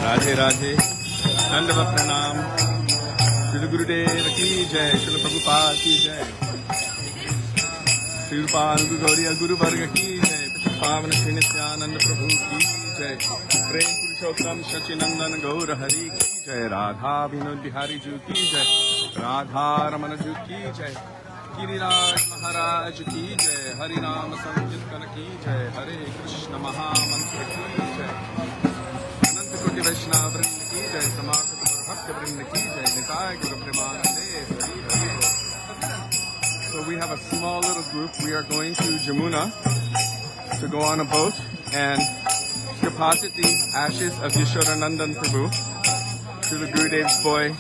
Radhe Radhe, Dandava Pranam, Shri Gurudev ki jai, Shri Prabhupada ki jai, Shri Rupal Gauriya Guru Varga ki jai, Pavan Shri Nityananda Prabhu ki jai, Prem Purushottam Shachinandan Gaura Hari ki jai, Radha Vinod Bihari Ju ki jai, Radha Ramana Ju ki jai, Giriraj Maharaj ki jai, Hari Ram Sankirtan ki jai, Hare Krishna Maha Mantra ki jai, Ananta Koti Vaishnava Vrinda ki jai, Samakata Bhakta Vrinda ki jai, Nitai Guru Premanande, Hari Hari Bol. So we have a small little group. We are going to Yamuna to go on a boat and deposit the ashes of Yashodanandan Prabhu to the Gurudev's boy,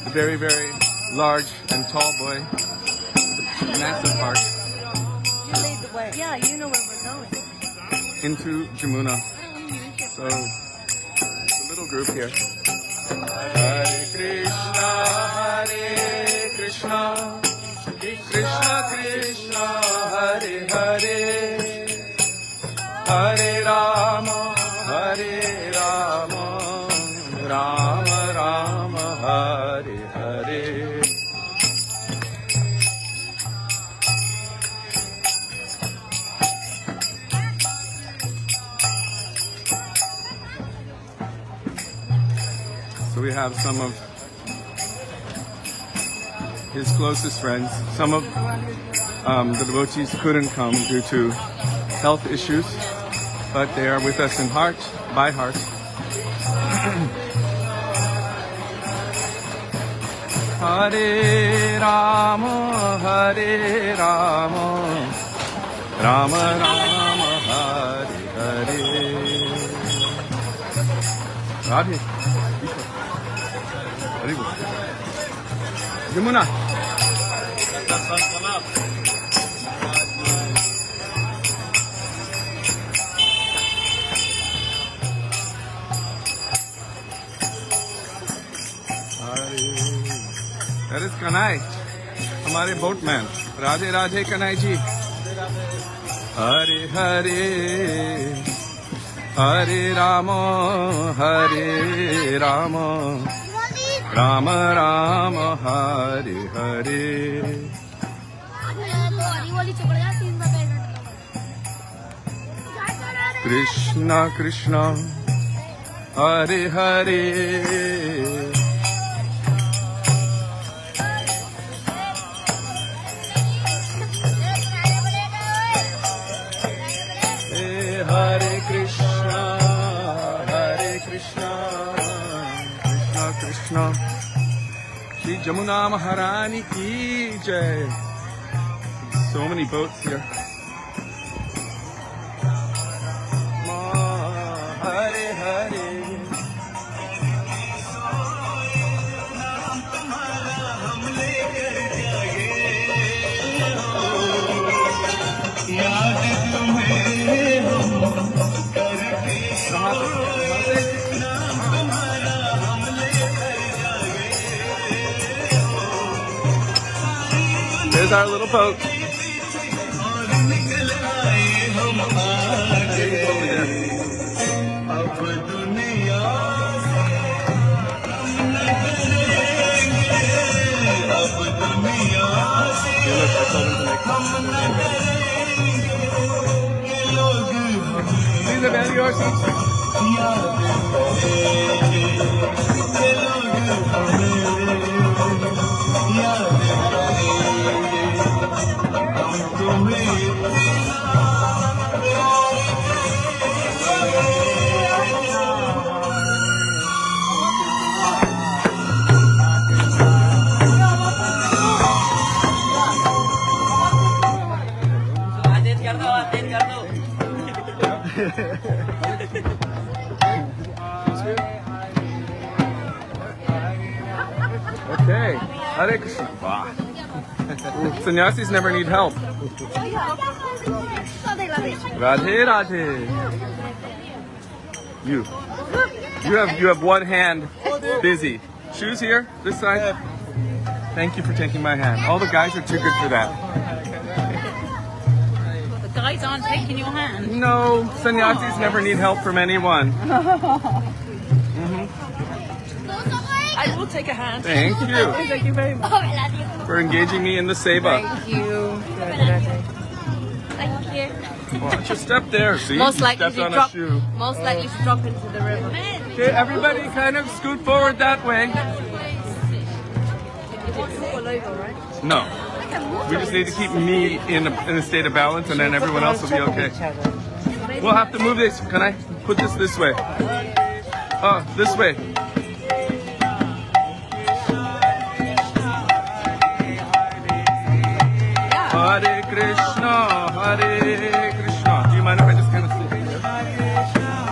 the very, very large and tall boy with a massive heart. You lead the way. Yeah, you know where we're going. Into Yamuna. So it's a little group here. Hare Krishna, Krishna Krishna, Hare Hare, Hare Rama, Rama Rama, Hare Hare. So we have some of his closest friends. Some of the devotees couldn't come due to health issues, but they are with us in heart, by heart. Hare Rama, Rama Rama, Hare Hare. Radhe. Very good. Yamuna. That is Kanai, हमारे boatman. Radhe Radhe Kanai ji. Hare Hare, Hare Rama, Rama Rama, Hare Hare. Krishna Krishna, Hare Hare, Hare Krishna, Krishna Krishna. Shri Yamuna Maharani ki jai. So many boats here. Hare Hare. There's our little boat. These are very yours. Okay. Hare Krishna. Wow. Sannyasis never need help. Radhe Radhe. You have one hand busy. Shoes here, this side. Thank you for taking my hand. All the guys are too good for that. The guys guys aren't taking your hand. No, sannyasis never need help from anyone. I will take a hand. Thank you Thank you very much. for engaging me in the seva. Thank you. Thank you. Watch your step there, see? Most You likely stepped to on drop. a shoe. Most likely to drop into the river. Okay, everybody kind of scoot forward that way. All over, right? No. We just need to keep me in a state of balance and then everyone else will be okay. We'll have to move this. Can I put this way? This way. Hare Krishna, Hare Krishna. Do you mind if I just kind of sit here?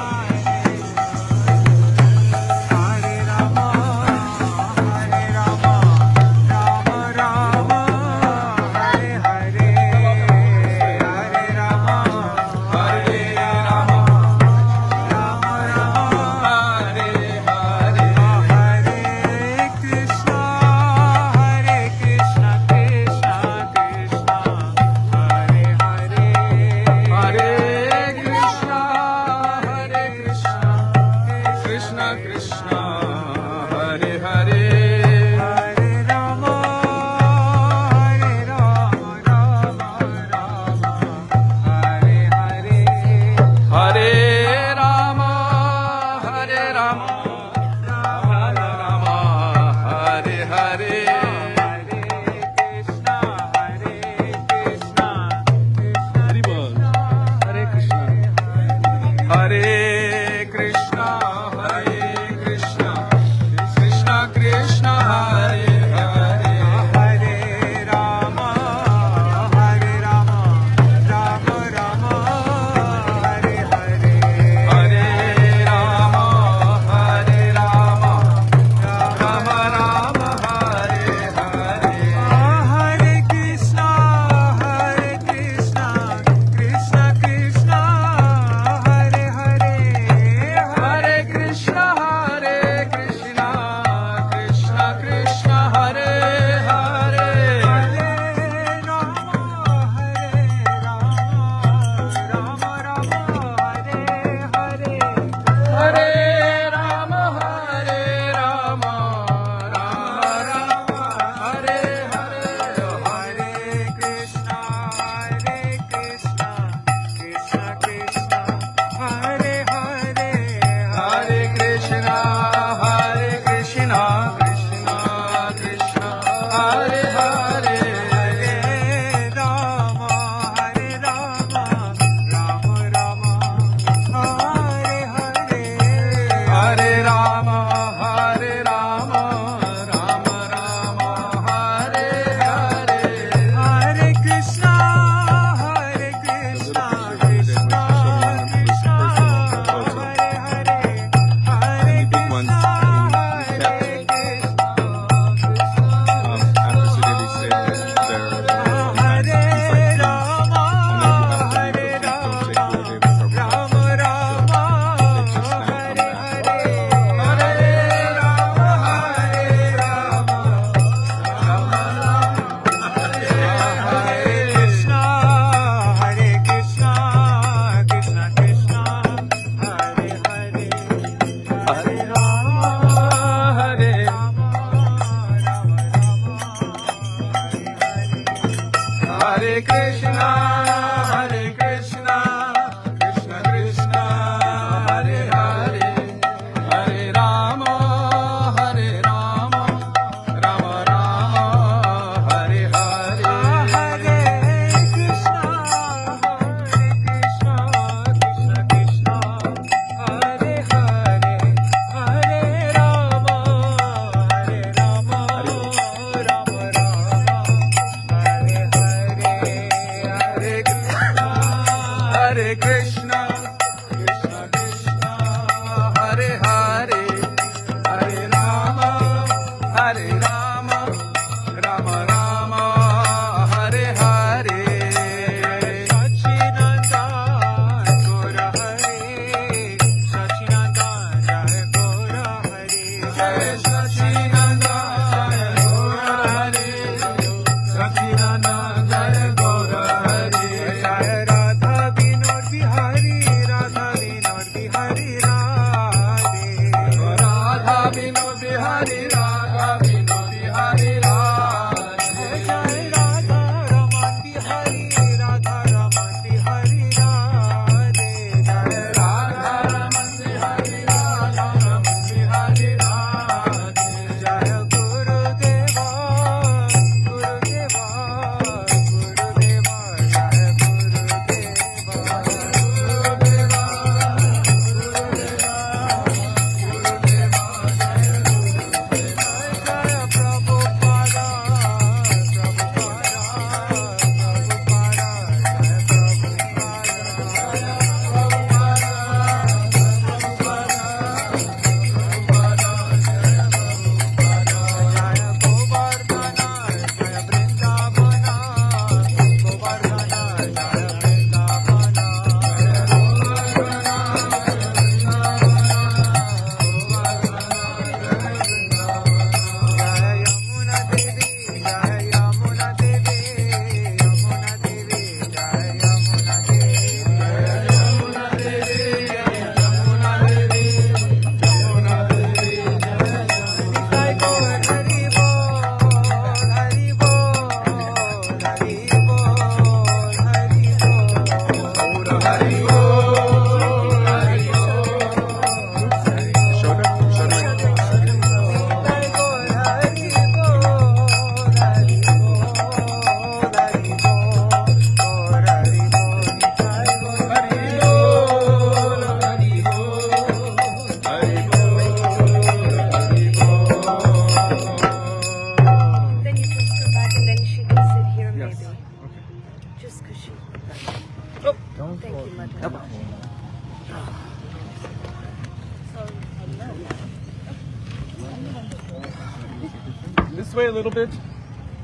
way a little bit.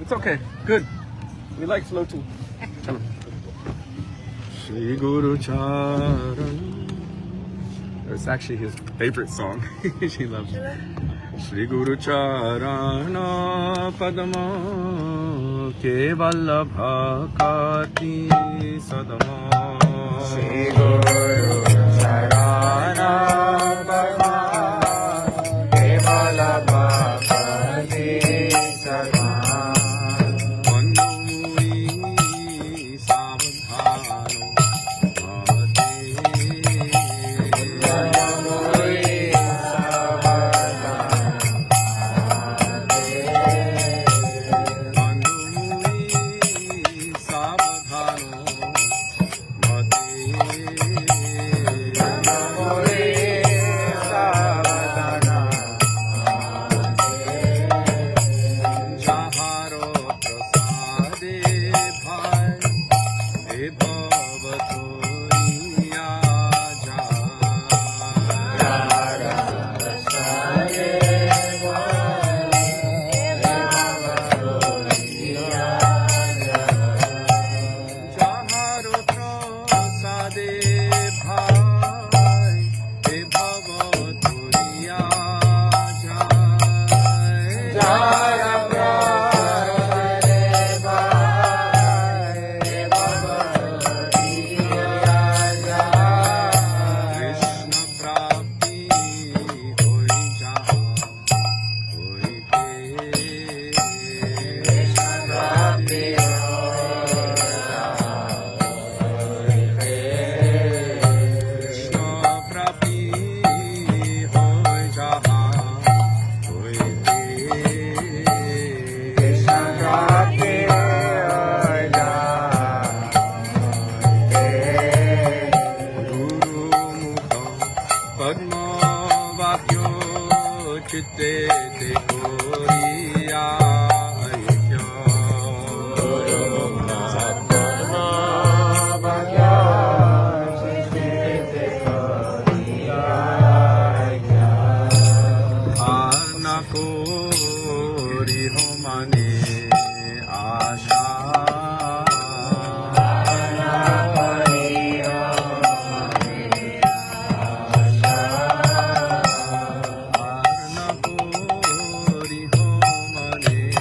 It's okay. Good. We like floating. Chalo. Shri Guru Charan. It's actually his favorite song. She loves it. Shri Guru Charana Padama Kevala Bhakati Sadama. Shri Guru Charana Padama Kevala Bhakati Sadama. Vandamui Savadhano Mane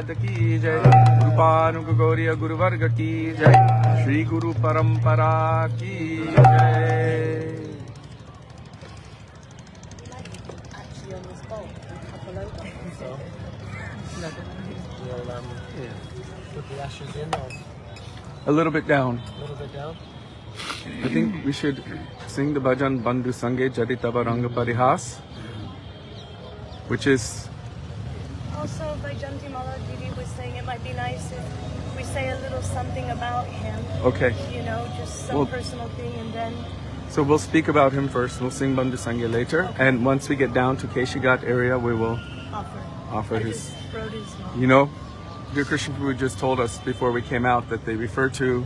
की जय, रूपानुग गौरिया गुरुवर्ग की जय, श्री गुरु परंपरा की जय। Put the ashes in or A little bit down. a little bit down. I think we should sing the bhajan Bandhu Sange Jaditava Ranga Parihas, which is Also, Vajanti Mala Didi was saying it might be nice if we say a little something about him. okay. You know, just some Well- personal thing, and then So we'll speak about him first. We'll sing Bandhu Sange later, and once we get down to Keshigat area, we will offer I his. just wrote his name. You know, dear Krishna Prabhu just told us before we came out that they refer to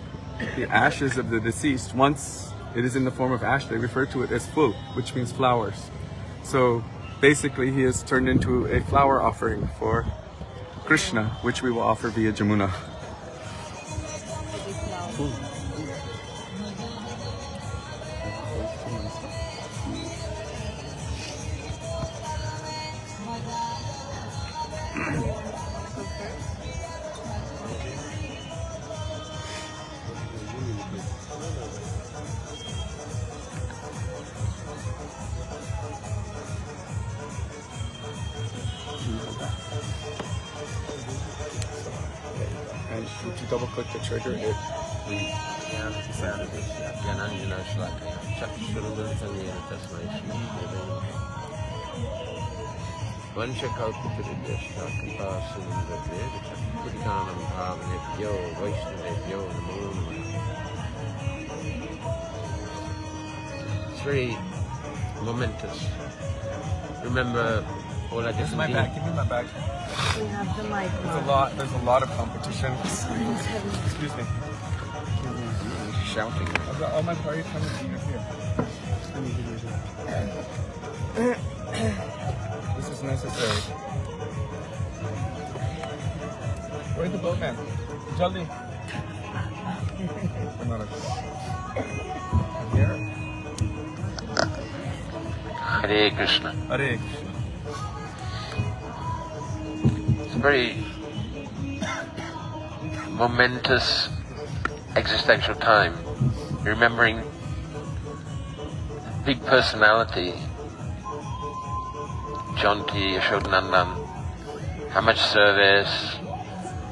the ashes of the deceased. Once it is in the form of ash, they refer to it as phul, which means flowers. So basically, he has turned into a flower offering for Krishna, which we will offer via Yamuna. And if you double click the trigger, it It's very momentous. Remember all I This is my bag. Give me my bag. We have the mic. There's a lot of competition. Excuse me. shouting. I've got all my party coming to you here. This is necessary. Where's the boatman? Jaldi. Here. Hare Krishna. Hare Krishna. It's a very momentous existential time. Remembering big personality, Janti, Yashodanandan, how much service,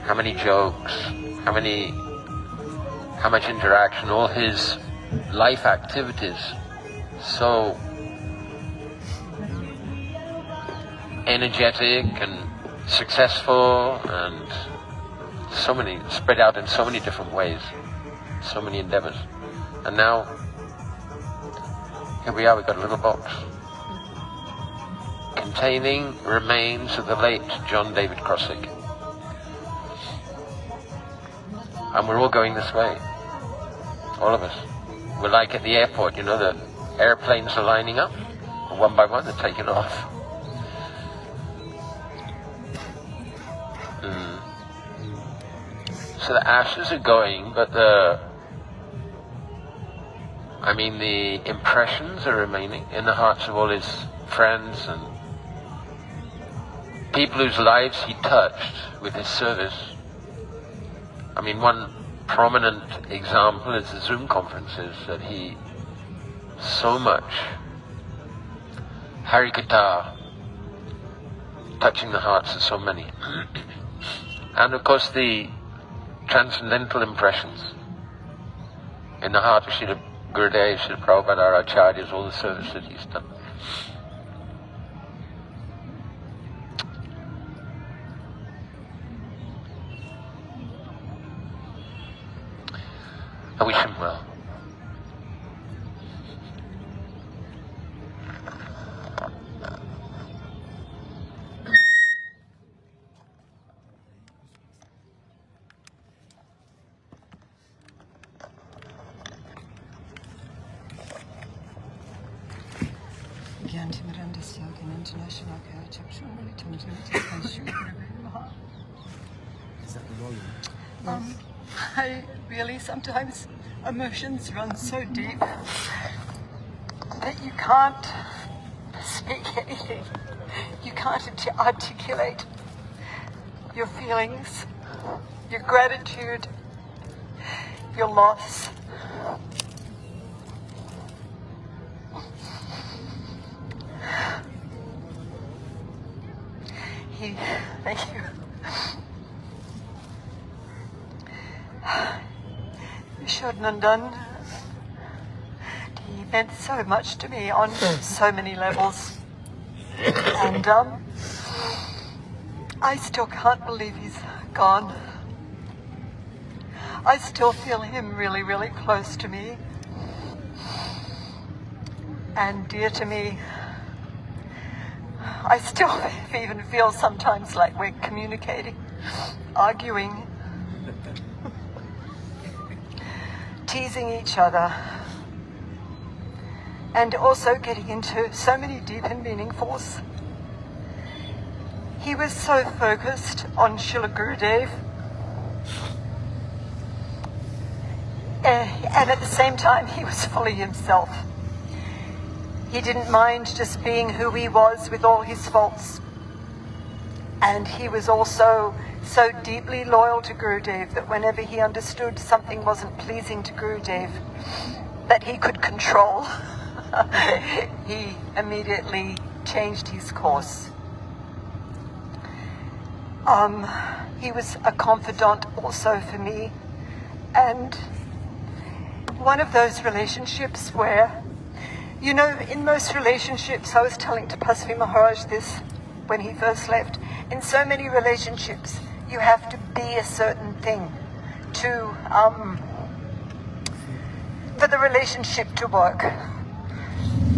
how many jokes, how much interaction, all his life activities, so energetic and successful and so many, spread out in so many different ways, so many endeavors. And now, here we are, we've got a little box containing remains of the late John David Crossick. And we're all going this way, all of us. We're like at the airport, you know, the airplanes are lining up, and one by one they're taking off. So the ashes are going, but the impressions are remaining in the hearts of all his friends and people whose lives he touched with his service. I mean, one prominent example is the Zoom conferences that he so much Harikatha, touching the hearts of so many. And of course the transcendental impressions in the heart of Srila Gurudev, Srila Prabhupada, our Acharyas, all the service that he's done. I wish him well. Is that the volume? I really sometimes emotions run so deep that you can't speak anything. You can't articulate your feelings, your gratitude, your loss. Thank you. Yashodanandan, he meant so much to me on so many levels. And I still can't believe he's gone. I still feel him really, really close to me and dear to me. I still even feel sometimes like we're communicating, arguing, teasing each other, and also getting into so many deep and meaningfuls. He was so focused on Srila Gurudev, and at the same time he was fully himself. He didn't mind just being who he was with all his faults. And he was also so deeply loyal to Gurudev that whenever he understood something wasn't pleasing to Gurudev that he could control, he immediately changed his course. He was a confidant also for me, and one of those relationships where, you know, in most relationships, I was telling Tapasvi Maharaj this when he first left, in so many relationships, you have to be a certain thing to for the relationship to work.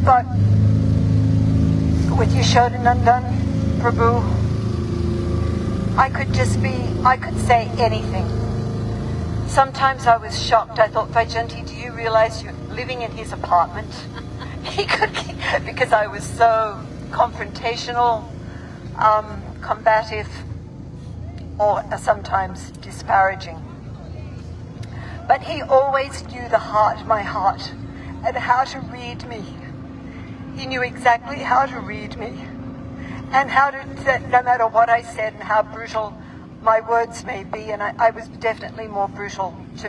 But with Yashodanandan, Prabhu, I could say anything. Sometimes I was shocked. I thought, Vajanti, do you realize you're living in his apartment? Because I was so confrontational, combative, or sometimes disparaging. But he always knew my heart, and how to read me. He knew exactly how to read me, and no matter what I said and how brutal my words may be, and I was definitely more brutal to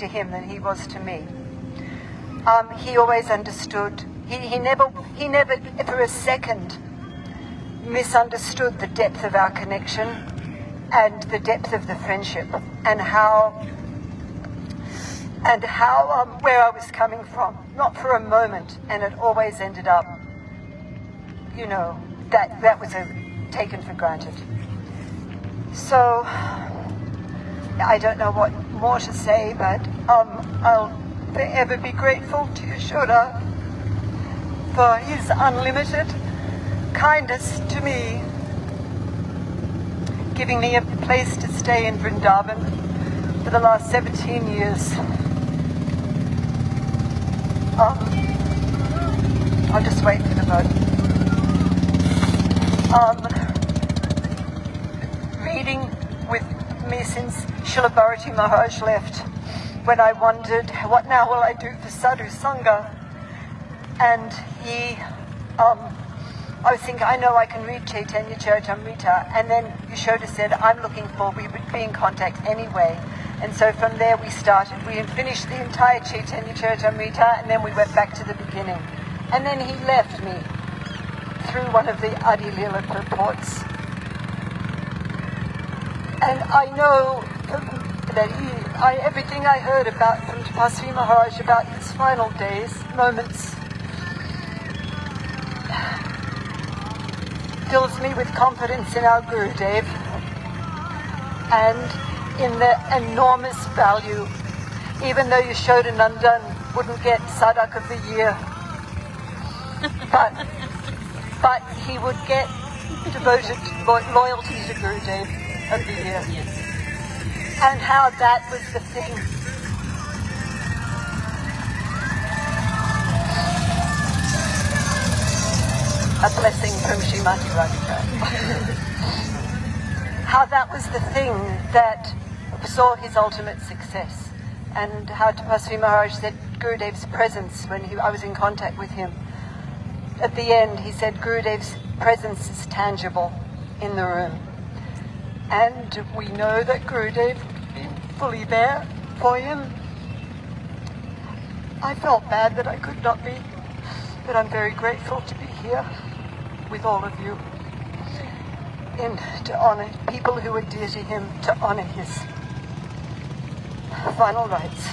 him than he was to me. He always understood. He never for a second misunderstood the depth of our connection and the depth of the friendship, and how where I was coming from. Not for a moment, and it always ended up, that was taken for granted. So I don't know what more to say, but I'll forever be grateful to Yashoda for his unlimited kindness to me, giving me a place to stay in Vrindavan for the last 17 years. I'll just wait for the vote. Reading with me since Srila Bharati Maharaj left, when I wondered, what now will I do for Sadhu Sangha? And I was thinking, I know I can read Chaitanya Charitamrita, and then Yashoda said, we would be in contact anyway. And so from there we started. We finished the entire Chaitanya Charitamrita, and then we went back to the beginning. And then he left me through one of the Adi Lila purports. And I know that everything I heard from Tapasvi Maharaj about his final days, moments, fills me with confidence in our Gurudev and in the enormous value, even though Yashodanandan wouldn't get Sadak of the Year, but he would get devoted loyalty to Gurudev of the Year. And how that was the thing. A blessing from Srimati Radhika. How that was the thing that saw his ultimate success. And how Tapasvi Maharaj said Gurudev's presence when I was in contact with him. At the end, he said Gurudev's presence is tangible in the room. And we know that Gurudev would be fully there for him. I felt bad that I could not be, but I'm very grateful to be here with all of you, and to honor people who are dear to him, to honor his final rites.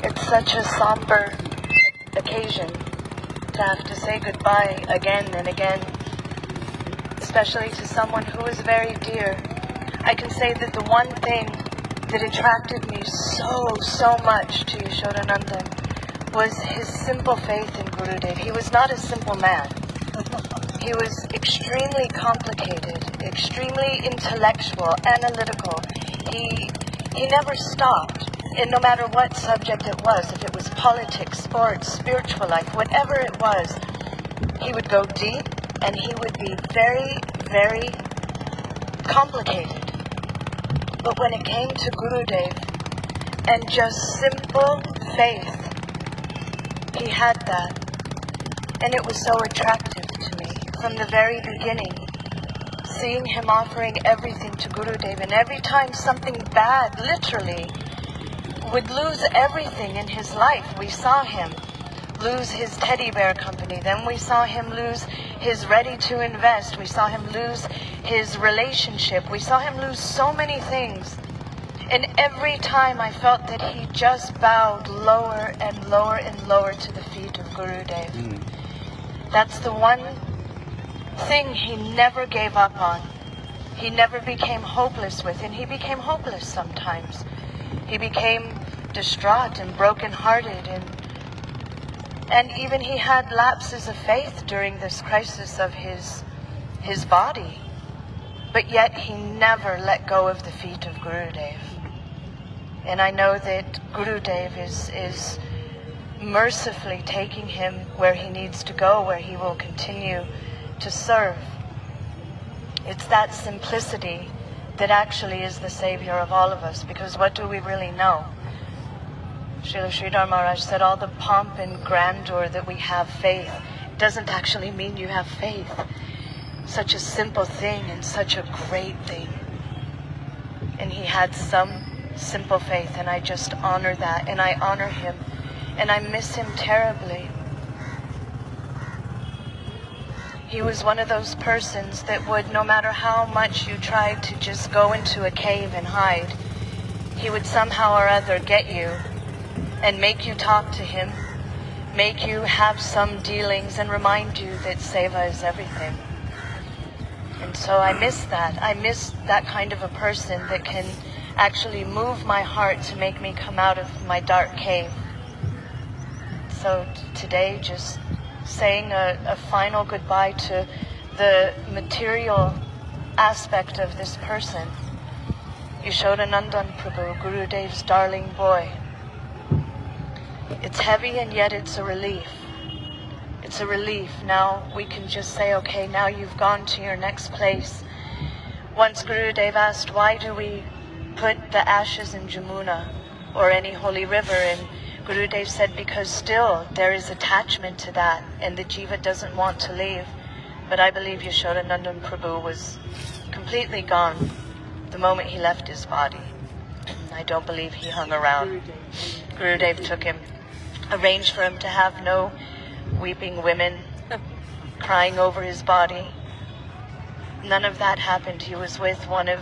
It's such a somber occasion to have to say goodbye again and again, especially to someone who is very dear. I can say that the one thing that attracted me so much to Yashodanandan was his simple faith in Gurudev. He was not a simple man. He was extremely complicated, extremely intellectual, analytical. He never stopped, and no matter what subject it was, if it was politics, sports, spiritual life, whatever it was, he would go deep, and he would be very, very complicated. But when it came to Gurudev and just simple faith, he had that, and it was so attractive to me from the very beginning, seeing him offering everything to Gurudev, and every time something bad, literally, would lose everything in his life. We saw him lose his teddy bear company, then we saw him lose his ready to invest, we saw him lose his relationship, we saw him lose so many things. And every time I felt that he just bowed lower and lower and lower to the feet of Gurudev. That's the one thing he never gave up on. He never became hopeless with, and he became hopeless sometimes. He became distraught and brokenhearted, and even he had lapses of faith during this crisis of his body. But yet he never let go of the feet of Gurudev. And I know that Gurudev is mercifully taking him where he needs to go, where he will continue to serve. It's that simplicity that actually is the savior of all of us, because what do we really know? Srila Sridhar Maharaj said all the pomp and grandeur that we have faith doesn't actually mean you have faith. Such a simple thing and such a great thing. And he had some simple faith, and I just honor that, and I honor him, and I miss him terribly. He was one of those persons that would, no matter how much you tried to just go into a cave and hide, he would somehow or other get you and make you talk to him, make you have some dealings, and remind you that seva is everything. And so I miss that. I miss that kind of a person that can actually move my heart to make me come out of my dark cave. So today, just saying a final goodbye to the material aspect of this person. Yashodanandan Prabhu, Gurudev's darling boy. It's heavy, and yet it's a relief. It's a relief. Now we can just say, okay, now you've gone to your next place. Once Gurudev asked, why do we put the ashes in Yamuna or any holy river? And Gurudev said, because still there is attachment to that, and the jiva doesn't want to leave. But I believe Yashodanandan Prabhu was completely gone the moment he left his body. I don't believe he hung around. Gurudev took him, arranged for him to have no weeping women crying over his body. None of that happened. He was with one of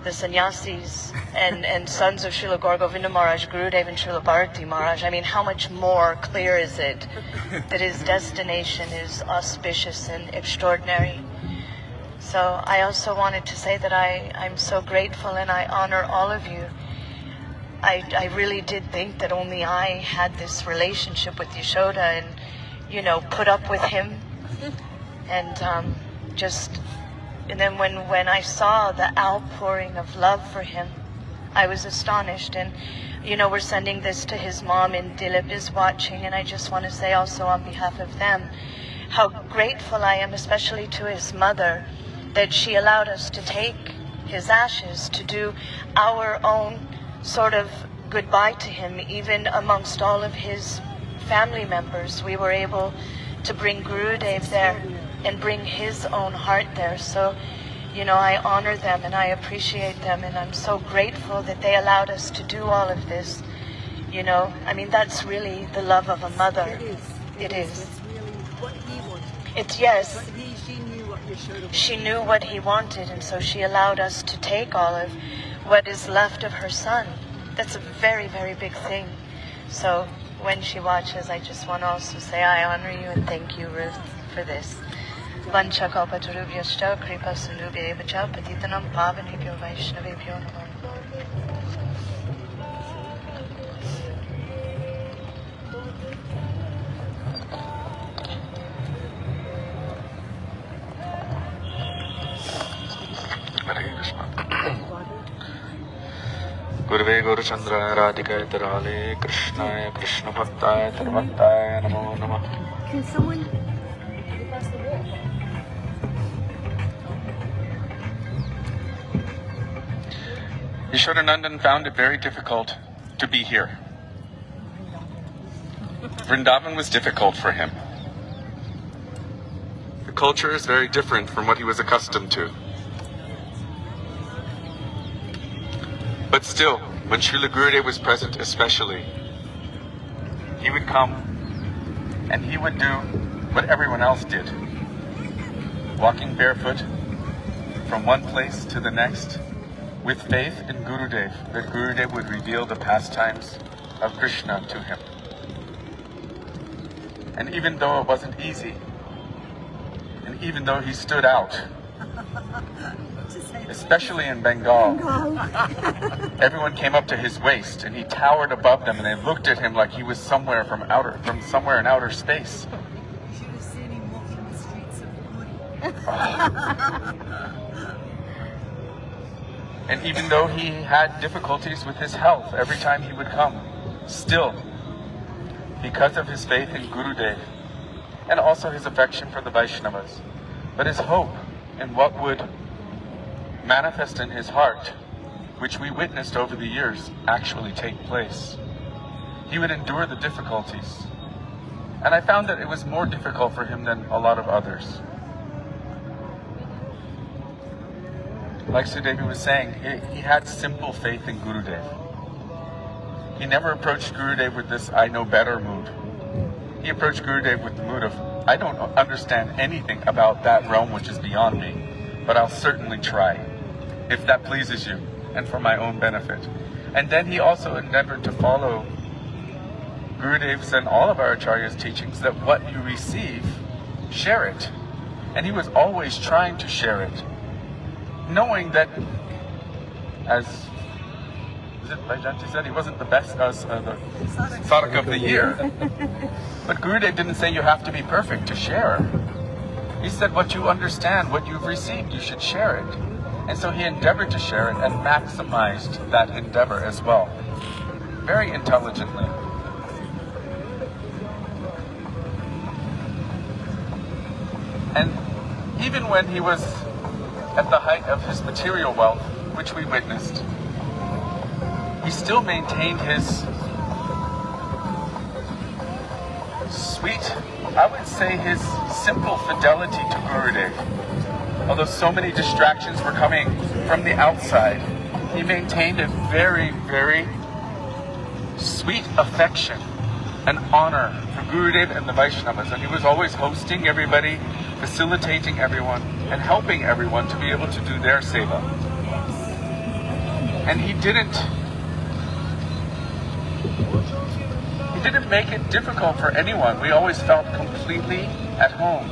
the sannyasis and sons of Srila Gaur Govinda Maharaj, Gurudev and Srila Bharati Maharaj. I mean, how much more clear is it that his destination is auspicious and extraordinary? So I also wanted to say that I'm so grateful, and I honor all of you. I really did think that only I had this relationship with Yashoda and, put up with him. And and then when I saw the outpouring of love for him, I was astonished. And, we're sending this to his mom, and Dilip is watching, and I just want to say also on behalf of them, how grateful I am, especially to his mother, that she allowed us to take his ashes, to do our own sort of goodbye to him. Even amongst all of his family members, we were able to bring Gurudev there and bring his own heart there. So, I honor them and I appreciate them, and I'm so grateful that they allowed us to do all of this. I mean, that's really the love of a mother. It is. It's really what he wanted. It's, yes. But she knew what Yashoda wanted. She knew what he wanted, and so she allowed us to take all of what is left of her son. That's a very, very big thing. So when she watches, I just want to also say I honor you and thank you, Ruth, for this. Vancha kalpatarubhyascha kripa sindhubhyeva cha patitanam pavanebhyo vaishnavebhyo namo. Hare Krishna. Gurve Gaurachandraya Radhikaya Tarale Krishnaya Krishna Bhaktaya Tarvaktaya Namo Namah. Can someone... Yashodanandan found it very difficult to be here. Vrindavan was difficult for him. The culture is very different from what he was accustomed to. But still, when Srila Gurudev was present especially, he would come and he would do what everyone else did. Walking barefoot from one place to the next, with faith in Gurudev, that Gurudev would reveal the pastimes of Krishna to him. And even though it wasn't easy, and even though he stood out, especially in Bengal, everyone came up to his waist and he towered above them and they looked at him like he was somewhere from somewhere in outer space. You should have seen him walking the streets of Puri. And even though he had difficulties with his health every time he would come, still, because of his faith in Gurudev, and also his affection for the Vaishnavas, but his hope in what would manifest in his heart, which we witnessed over the years actually take place, he would endure the difficulties. And I found that it was more difficult for him than a lot of others. Like Sudevi was saying, he had simple faith in Gurudev. He never approached Gurudev with this I know better mood. He approached Gurudev with the mood of, I don't understand anything about that realm which is beyond me, but I'll certainly try, if that pleases you, and for my own benefit. And then he also endeavored to follow Gurudev's and all of our Acharya's teachings, that what you receive, share it. And he was always trying to share it, knowing that, as Vaijanti said, he wasn't the best the sadhak of the year. But Gurudev didn't say you have to be perfect to share. He said what you understand, what you've received, you should share it. And so he endeavored to share it and maximized that endeavor as well, very intelligently. And even when he was at the height of his material wealth, which we witnessed, he still maintained his sweet, I would say his simple fidelity to Gurudev. Although so many distractions were coming from the outside, he maintained a very, very sweet affection and honor for Gurudev and the Vaishnavas. And he was always hosting everybody, facilitating everyone, and helping everyone to be able to do their seva. And he didn't make it difficult for anyone. We always felt completely at home,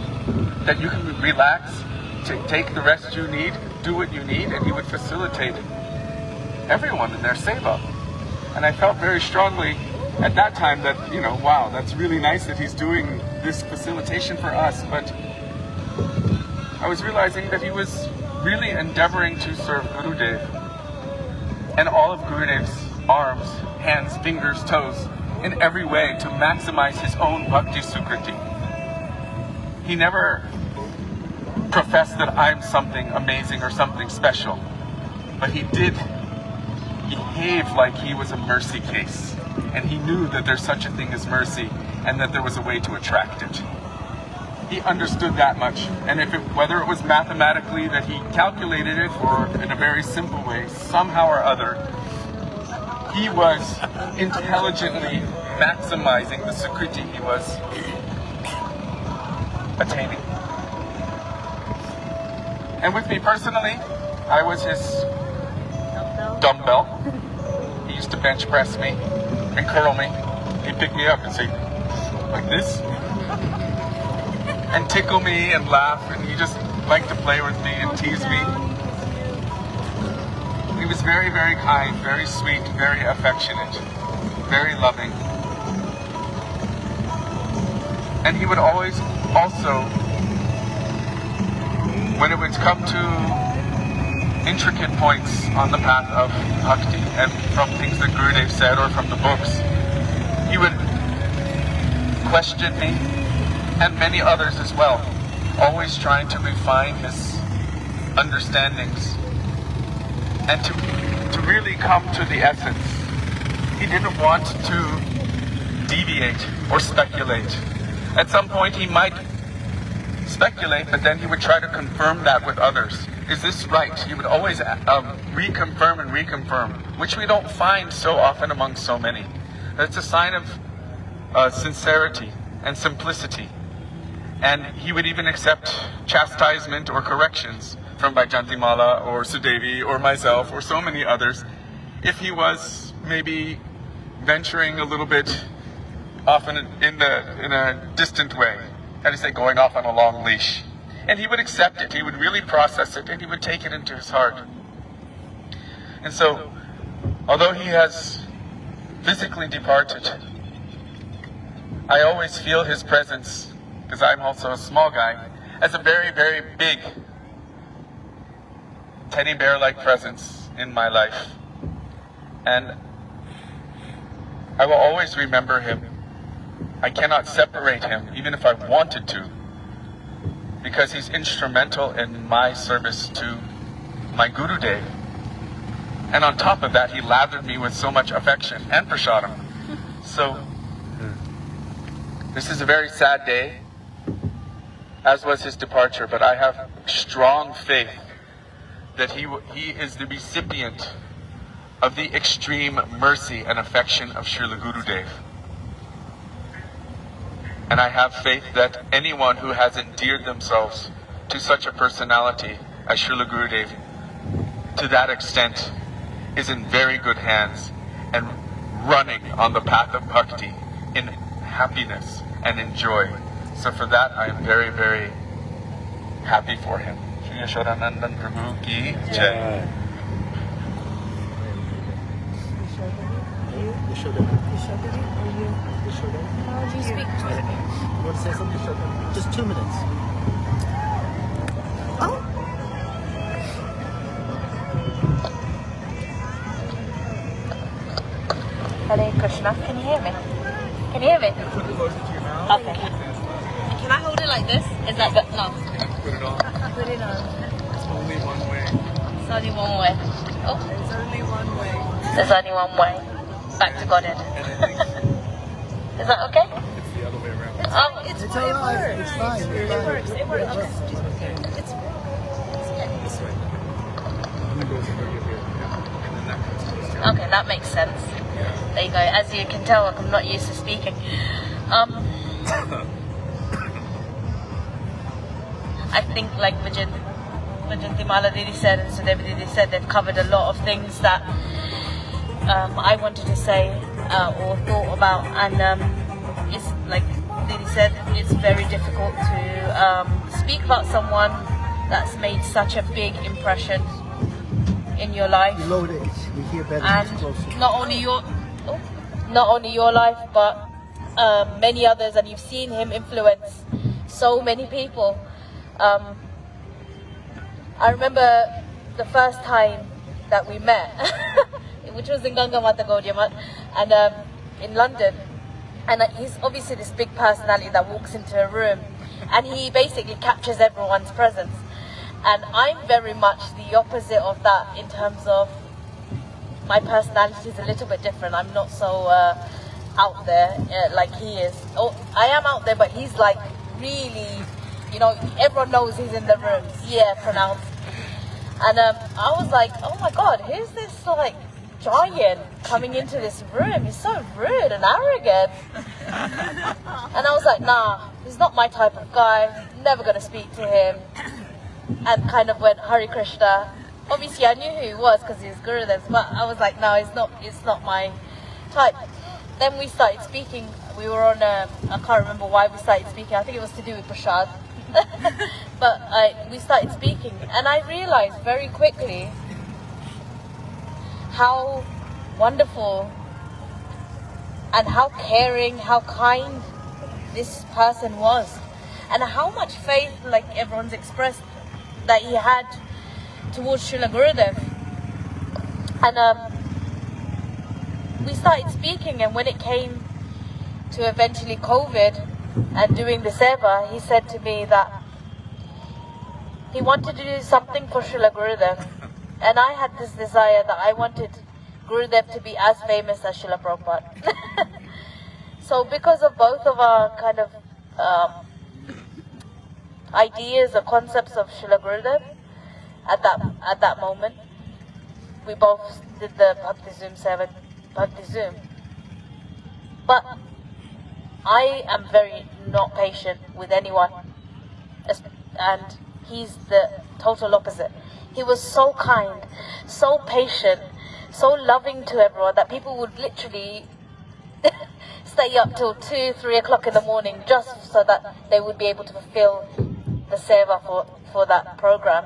that you can relax, take the rest you need, do what you need, and he would facilitate everyone in their seva. And I felt very strongly at that time that, wow, that's really nice that he's doing this facilitation for us, but I was realizing that he was really endeavoring to serve Gurudev and all of Gurudev's arms, hands, fingers, toes, in every way to maximize his own bhakti sukriti. He never professed that I'm something amazing or something special, but he did behave like he was a mercy case, and he knew that there's such a thing as mercy and that there was a way to attract it. He understood that much, and whether it was mathematically that he calculated it or in a very simple way, somehow or other, he was intelligently maximizing the sukriti he was attaining. And with me personally, I was his dumbbell. He used to bench press me and curl me. He'd pick me up and say, like this, and tickle me and laugh, and he just liked to play with me and tease me. He was very, very kind, very sweet, very affectionate, very loving. And he would always also, when it would come to intricate points on the path of bhakti and from things that Gurudev said or from the books, he would question me and many others as well, always trying to refine his understandings and to really come to the essence. He didn't want to deviate or speculate. At some point he might speculate, but then he would try to confirm that with others. is this right? He would always reconfirm and reconfirm, which we don't find so often among so many. It's a sign of sincerity and simplicity. And he would even accept chastisement or corrections from Baijantimala or Sudevi or myself or so many others if he was maybe venturing a little bit off in a distant way. How do you say, going off on a long leash? And he would accept it, he would really process it, and he would take it into his heart. And so, although he has physically departed, I always feel his presence, because I'm also a small guy, as a very, very big teddy bear-like presence in my life. And I will always remember him. I cannot separate him, even if I wanted to, because he's instrumental in my service to my Gurudev. And on top of that, he lathered me with so much affection and prasadam. So, this is a very sad day, as was his departure, but I have strong faith that he is the recipient of the extreme mercy and affection of Srila Gurudev. And I have faith that anyone who has endeared themselves to such a personality as Srila Gurudev, to that extent, is in very good hands and running on the path of bhakti in happiness and in joy. So for that, I am very, very happy for him. Shri Yashodanandan Prabhu ki jai. How do you speak to him? You want to say something? Just 2 minutes. Hare Krishna. Can you hear me? Can you hear me? Okay. Can I hold it like this? Is that good? No. Put it on. Put it on. It's only one way. It's only one way. Oh, There's only one way. there's only one way. Back to Godhead. Is that okay? It's the other way around. It's It's it all right. works. It's fine. It works. It works. Okay. It's This way. And it goes over here. Yeah. And then that goes down. Okay, that makes sense. There you go. As you can tell, I'm not used to speaking. I think like Vajantimala Didi said and Sudevi Didi said, they've covered a lot of things that I wanted to say or thought about, and it's like Didi said, it's very difficult to speak about someone that's made such a big impression in your life. You load it. We hear better. And It's closer. not only your life, but many others, and you've seen him influence so many people. I remember the first time that we met, which was in Ganga Mata Gaudiya Math, and in London, and he's obviously this big personality that walks into a room and he basically captures everyone's presence, and I'm very much the opposite of that in terms of my personality is a little bit different. I'm not so out there like he is. Oh, I am out there, but he's like really, you know, everyone knows he's in the room. Yeah, pronounced. And I was like, oh my God, who's this like giant coming into this room? He's so rude and arrogant. And I was like, nah, he's not my type of guy. Never gonna speak to him. And kind of went Hare Krishna. Obviously, I knew who he was because he was Gurudev's, but I was like, no, it's not my type. Then we started speaking. We were on I can't remember why we started speaking. I think it was to do with Prashad. But we started speaking, and I realized very quickly how wonderful and how caring, how kind this person was, and how much faith, like everyone's expressed, that he had towards Srila Gurudev. And we started speaking, and when it came to eventually COVID and doing the seva, he said to me that he wanted to do something for Srila Gurudev, and I had this desire that I wanted Gurudev to be as famous as Srila Prabhupada. So because of both of our kind of ideas or concepts of Srila Gurudev, at that moment. We both did the Bhakti Zoom Seva, Bhakti Zoom. But I am very not patient with anyone, and he's the total opposite. He was so kind, so patient, so loving to everyone that people would literally stay up till 2, 3 o'clock in the morning just so that they would be able to fulfill the seva for that program.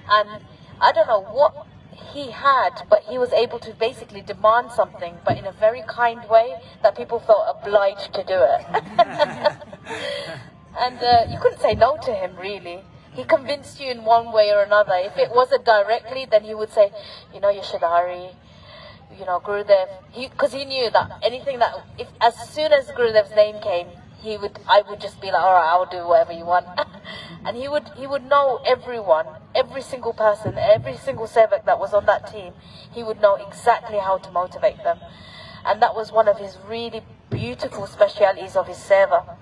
And I don't know what he had, but he was able to basically demand something, but in a very kind way that people felt obliged to do it. And you couldn't say no to him, really. He convinced you in one way or another. If it wasn't directly, then he would say, you know, Yashadari, you know, Gurudev. Because he knew that anything that, as soon as Gurudev's name came, I would just be like, all right, I'll do whatever you want. And he would know everyone, every single person, every single sevak that was on that team. He would know exactly how to motivate them. And that was one of his really beautiful specialities of his seva.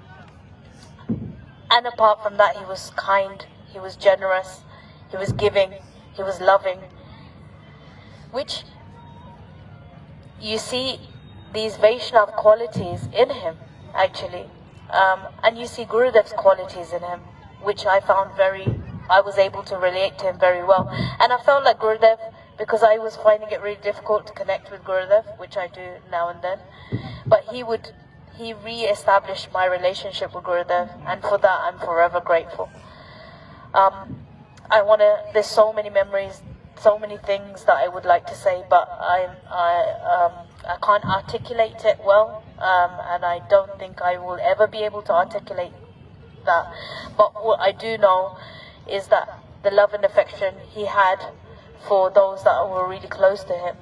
And apart from that, he was kind, he was generous, he was giving, he was loving. Which you see these Vaishnav qualities in him, actually. And you see Gurudev's qualities in him, which I found I was able to relate to him very well. And I felt like Gurudev, because I was finding it really difficult to connect with Gurudev, which I do now and then, but he re-established my relationship with Gurudev, and for that I'm forever grateful. There's so many memories, so many things that I would like to say, but I can't articulate it well, and I don't think I will ever be able to articulate that. But what I do know is that the love and affection he had for those that were really close to him,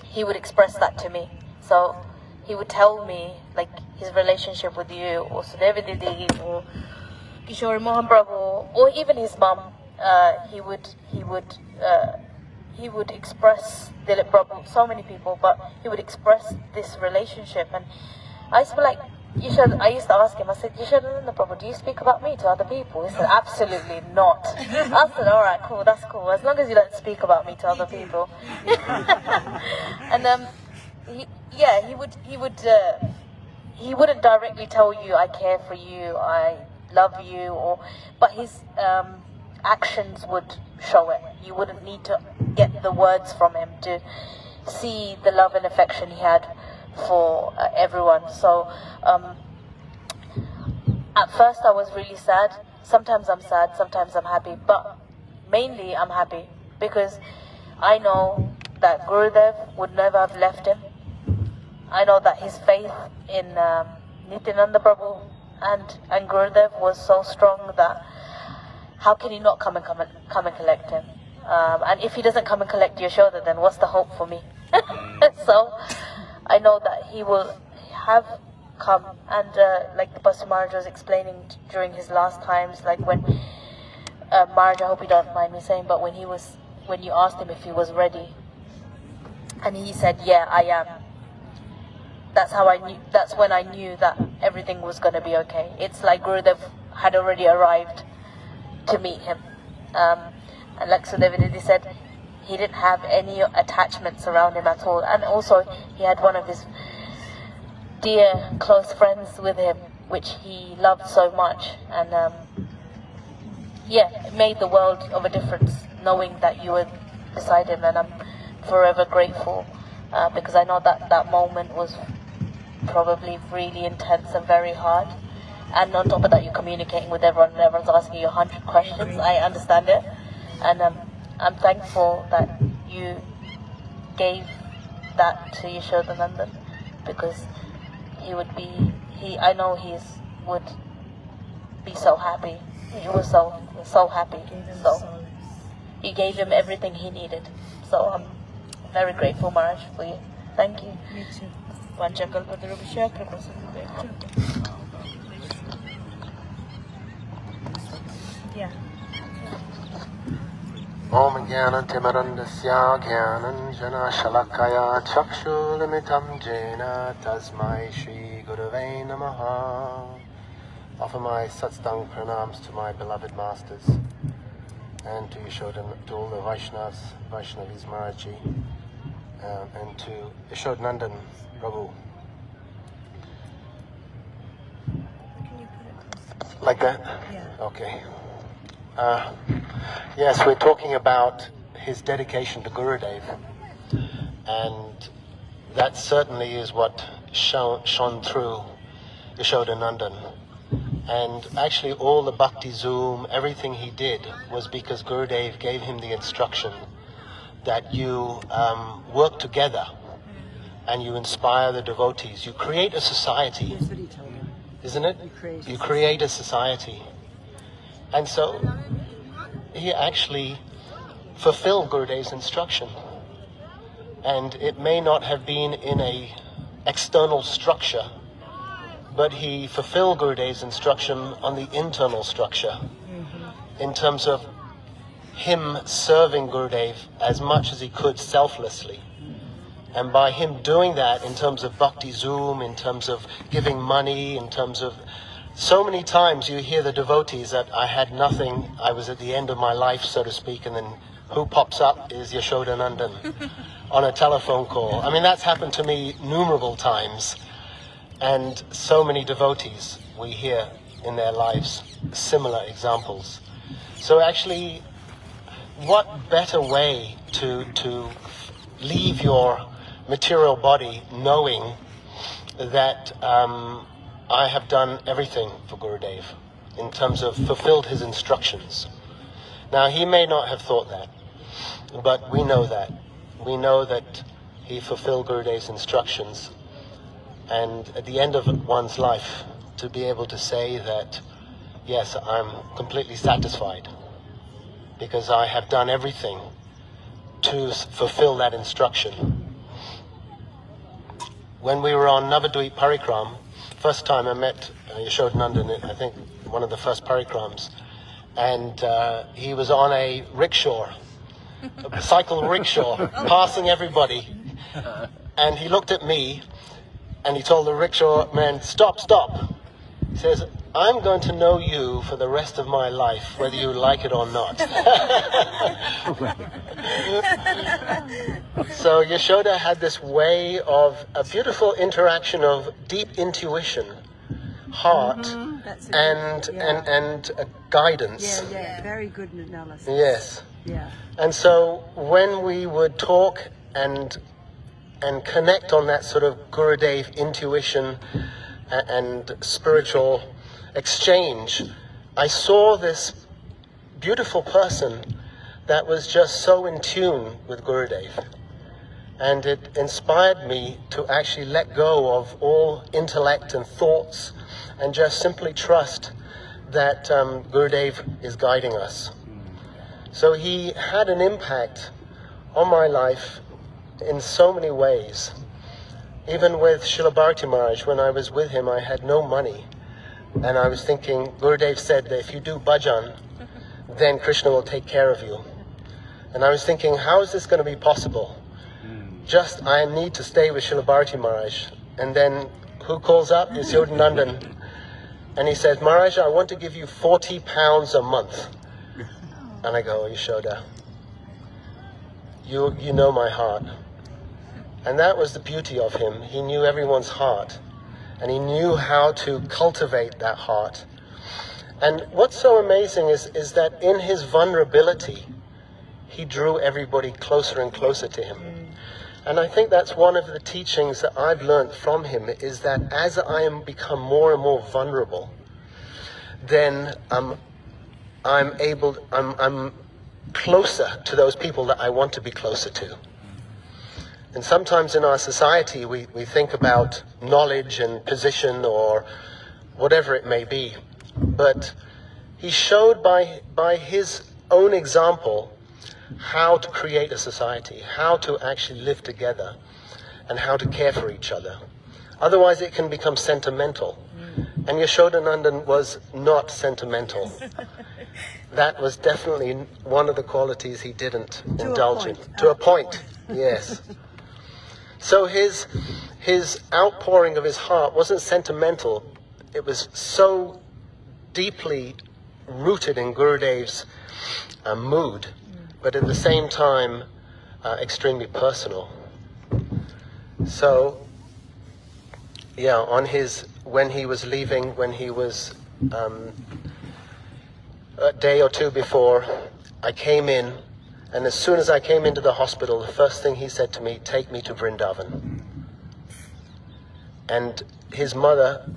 he would express that to me. So he would tell me, like, his relationship with you, or Sudevi Didi, or Kishore Mohan Prabhu, or even his mum. He would express Dilip Prabhu, so many people, but he would express this relationship. And I used to be like, I used to ask him, I said, Yashodanandan Prabhu, do you speak about me to other people? He said, absolutely not. I said, all right, cool, that's cool, as long as you don't speak about me to other people. And he wouldn't directly tell you, I care for you, I love you, but his actions would show it. You wouldn't need to get the words from him to see the love and affection he had for everyone. So at first I was really sad. Sometimes I'm sad, sometimes I'm happy, but mainly I'm happy because I know that Gurudev would never have left him. I know that his faith in Nityananda Prabhu and Gurudev was so strong that how can he not come and collect him? And if he doesn't come and collect Yashoda, then what's the hope for me? So I know that he will have come, and like the Pastor Maharaj was explaining during his last times, like when Maharaj, I hope you don't mind me saying, but when you asked him if he was ready, and he said, yeah, I am. That's when I knew that everything was going to be okay. It's like Gurudev had already arrived to meet him. And like Sudevididi said, he didn't have any attachments around him at all. And also, he had one of his dear, close friends with him, which he loved so much. And it made the world of a difference, knowing that you were beside him. And I'm forever grateful, because I know that moment was probably really intense and very hard. And on top of that, you're communicating with everyone, and everyone's asking you 100 questions. I understand it. And I'm thankful that you gave that to Yashodanandan, because I know he would be so happy. He was so happy. So you gave him everything he needed. So I'm very grateful, Maharaj, for you. Thank you. Me too. Yeah. Om Jnana Timarandasya Jnananjana Shalakaya Chakshulimitam Jena Tasmai Shri Gurave Namaha. Offer my satsang pranams to my beloved masters. and to Yashodanandan, to all the Vaishnavis Maharaji, and to Yashodanandan Prabhu. Can you put it closer? Like that? Yeah. Okay. Yes, we're talking about his dedication to Gurudev, and that certainly is what shone through Yashodanandan. And actually all the Bhakti Zoom, everything he did was because Gurudev gave him the instruction that you work together and you inspire the devotees. You create a society. That's what he told him. Isn't it? You create a create a society. And so he actually fulfilled Gurudev's instruction. And it may not have been in a external structure, but he fulfilled Gurudev's instruction on the internal structure, in terms of him serving Gurudev as much as he could selflessly. And by him doing that in terms of Bhakti Zoom, in terms of giving money, in terms of... So many times you hear the devotees that I had nothing, I was at the end of my life, so to speak, and then who pops up is Yashodanandan on a telephone call. I mean, that's happened to me innumerable times. And so many devotees we hear in their lives similar examples. So actually, what better way to leave your material body knowing that I have done everything for Gurudev in terms of fulfilled his instructions. Now, he may not have thought that, but we know that. We know that he fulfilled Gurudev's instructions. And at the end of one's life, to be able to say that, yes, I'm completely satisfied because I have done everything to fulfill that instruction. When we were on Navadvip Parikram, first time I met Yashodanandan, I think one of the first parikrams, and he was on a rickshaw, a cycle rickshaw, passing everybody. And he looked at me, and he told the rickshaw man, "Stop, stop." He says, "I'm going to know you for the rest of my life, whether you like it or not." So Yashoda had this way of a beautiful interaction of deep intuition, heart, That's a and good, yeah. and guidance. Yeah, very good analysis. Yes. Yeah. And so when we would talk and connect on that sort of Gurudev intuition and spiritual exchange, I saw this beautiful person that was just so in tune with Gurudev. And it inspired me to actually let go of all intellect and thoughts and just simply trust that Gurudev is guiding us. So he had an impact on my life in so many ways. Even with Srila Bharati Maharaj, when I was with him, I had no money. And I was thinking, Gurudev said that if you do bhajan, then Krishna will take care of you. And I was thinking, how is this going to be possible? Just, I need to stay with Srila Bharati Maharaj. And then, who calls up? Is Yashodanandan. And he says, "Maharaj, I want to give you 40 pounds a month." And I go, "Yashoda, you know my heart." And that was the beauty of him. He knew everyone's heart. And he knew how to cultivate that heart. And what's so amazing is that in his vulnerability, he drew everybody closer and closer to him. And I think that's one of the teachings that I've learned from him, is that as I am become more and more vulnerable, then I'm closer to those people that I want to be closer to. And sometimes in our society we think about knowledge and position or whatever it may be. But he showed by his own example how to create a society, how to actually live together, and how to care for each other. Otherwise it can become sentimental. And Yashodanandan was not sentimental. That was definitely one of the qualities he didn't indulge in. To a point, yes. So his outpouring of his heart wasn't sentimental. It was so deeply rooted in Gurudev's mood, but at the same time extremely personal. So, yeah, when he was leaving, when he was a day or two before, I came in, and as soon as I came into the hospital, the first thing he said to me, "Take me to Vrindavan." And his mother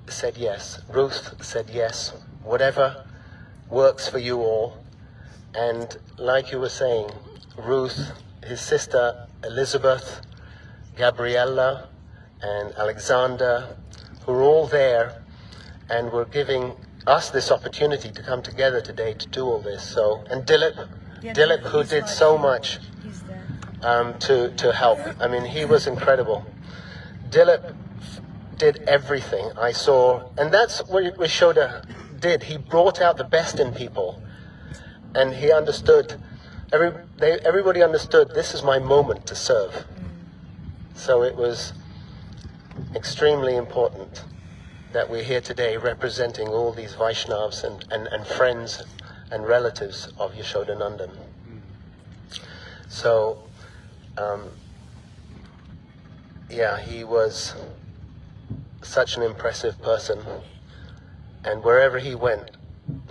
said yes. Ruth said yes. Whatever works for you all. And like you were saying, Ruth, his sister Elizabeth, Gabriella, and Alexander, who were all there and were giving us this opportunity to come together today to do all this. So, and Dilip, who did so much to help. I mean, he was incredible. Dilip did everything I saw, and that's what Yashoda did. He brought out the best in people, and he understood. Everybody understood, this is my moment to serve. So it was extremely important that we're here today representing all these Vaishnavas and friends and relatives of Yashodanandan. So, yeah, he was such an impressive person, and wherever he went,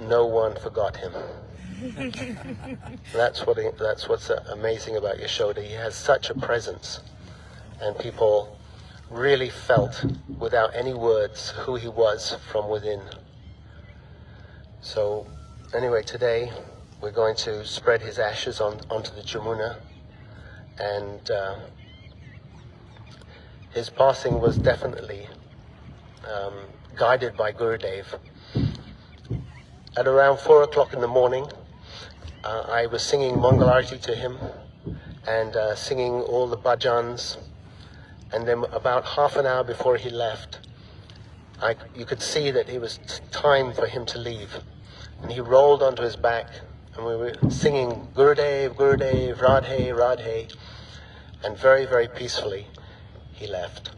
no one forgot him. That's what's amazing about Yashoda. He has such a presence, and people really felt, without any words, who he was from within. So, anyway, today we're going to spread his ashes onto the Yamuna, and his passing was definitely guided by Gurudev. At around 4 o'clock in the morning, I was singing Mangalarti to him and singing all the bhajans, and then about half an hour before he left, you could see that it was time for him to leave, and he rolled onto his back, and we were singing Gurudev, Gurudev, Radhe, Radhe, and very, very peacefully he left.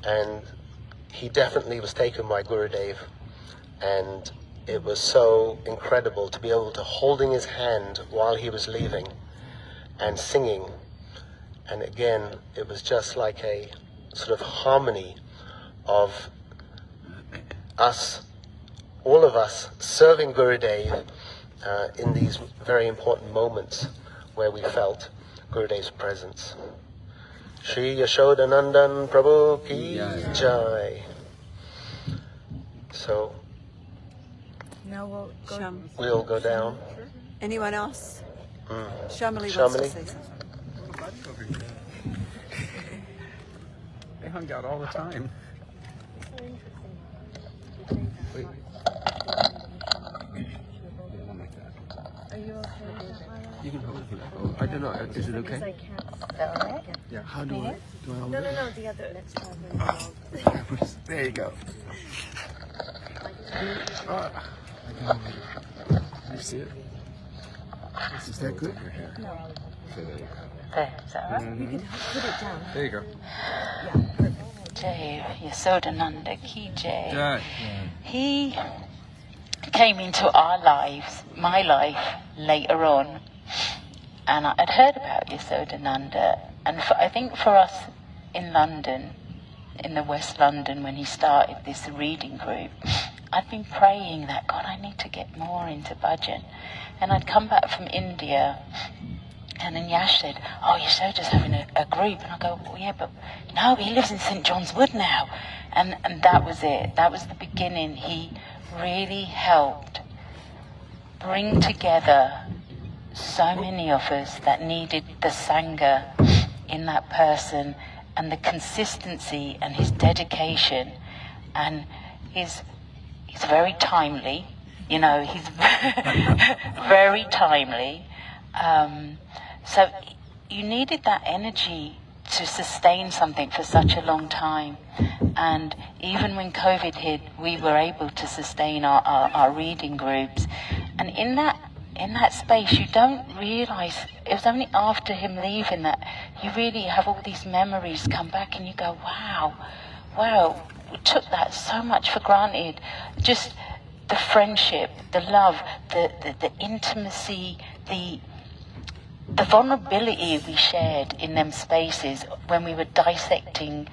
And he definitely was taken by Gurudev, and it was so incredible to be able to holding his hand while he was leaving and singing. And again, it was just like a sort of harmony of us, all of us, serving Gurudev in these very important moments where we felt Gurudev's presence. Shri Yashodanandan Prabhu ki jai. So Now we'll go down. Anyone else? Shamali wants Shamali? to say something. They hung out all the time. Wait. Are you okay? You can hold it. Oh, I don't know. Is it okay? I can't. Yeah. How do I? Do I hold No, it? no, no, the other. Let's try the There you go. You see it? Is that good? No. There, is that right? You can put it down. There you go. Jai Yashodananda ki jai. Jai. He came into our lives, my life, later on, and I'd heard about Yashodananda, and I think for us in London, in the West London, when he started this reading group, I'd been praying that, God, I need to get more into bhajan. And I'd come back from India, and then Yash said, oh, Yashoda's having a group. And I go, well, yeah, but no, he lives in St. John's Wood now. And that was it. That was the beginning. He really helped bring together so many of us that needed the Sangha in that person, and the consistency and his dedication, and he's very timely, you know, he's very timely. So you needed that energy to sustain something for such a long time. And even when COVID hit, we were able to sustain our reading groups. And in that space, you don't realize, it was only after him leaving that you really have all these memories come back, and you go, wow, we took that so much for granted. Just the friendship, the love, the intimacy, the vulnerability we shared in them spaces when we were dissecting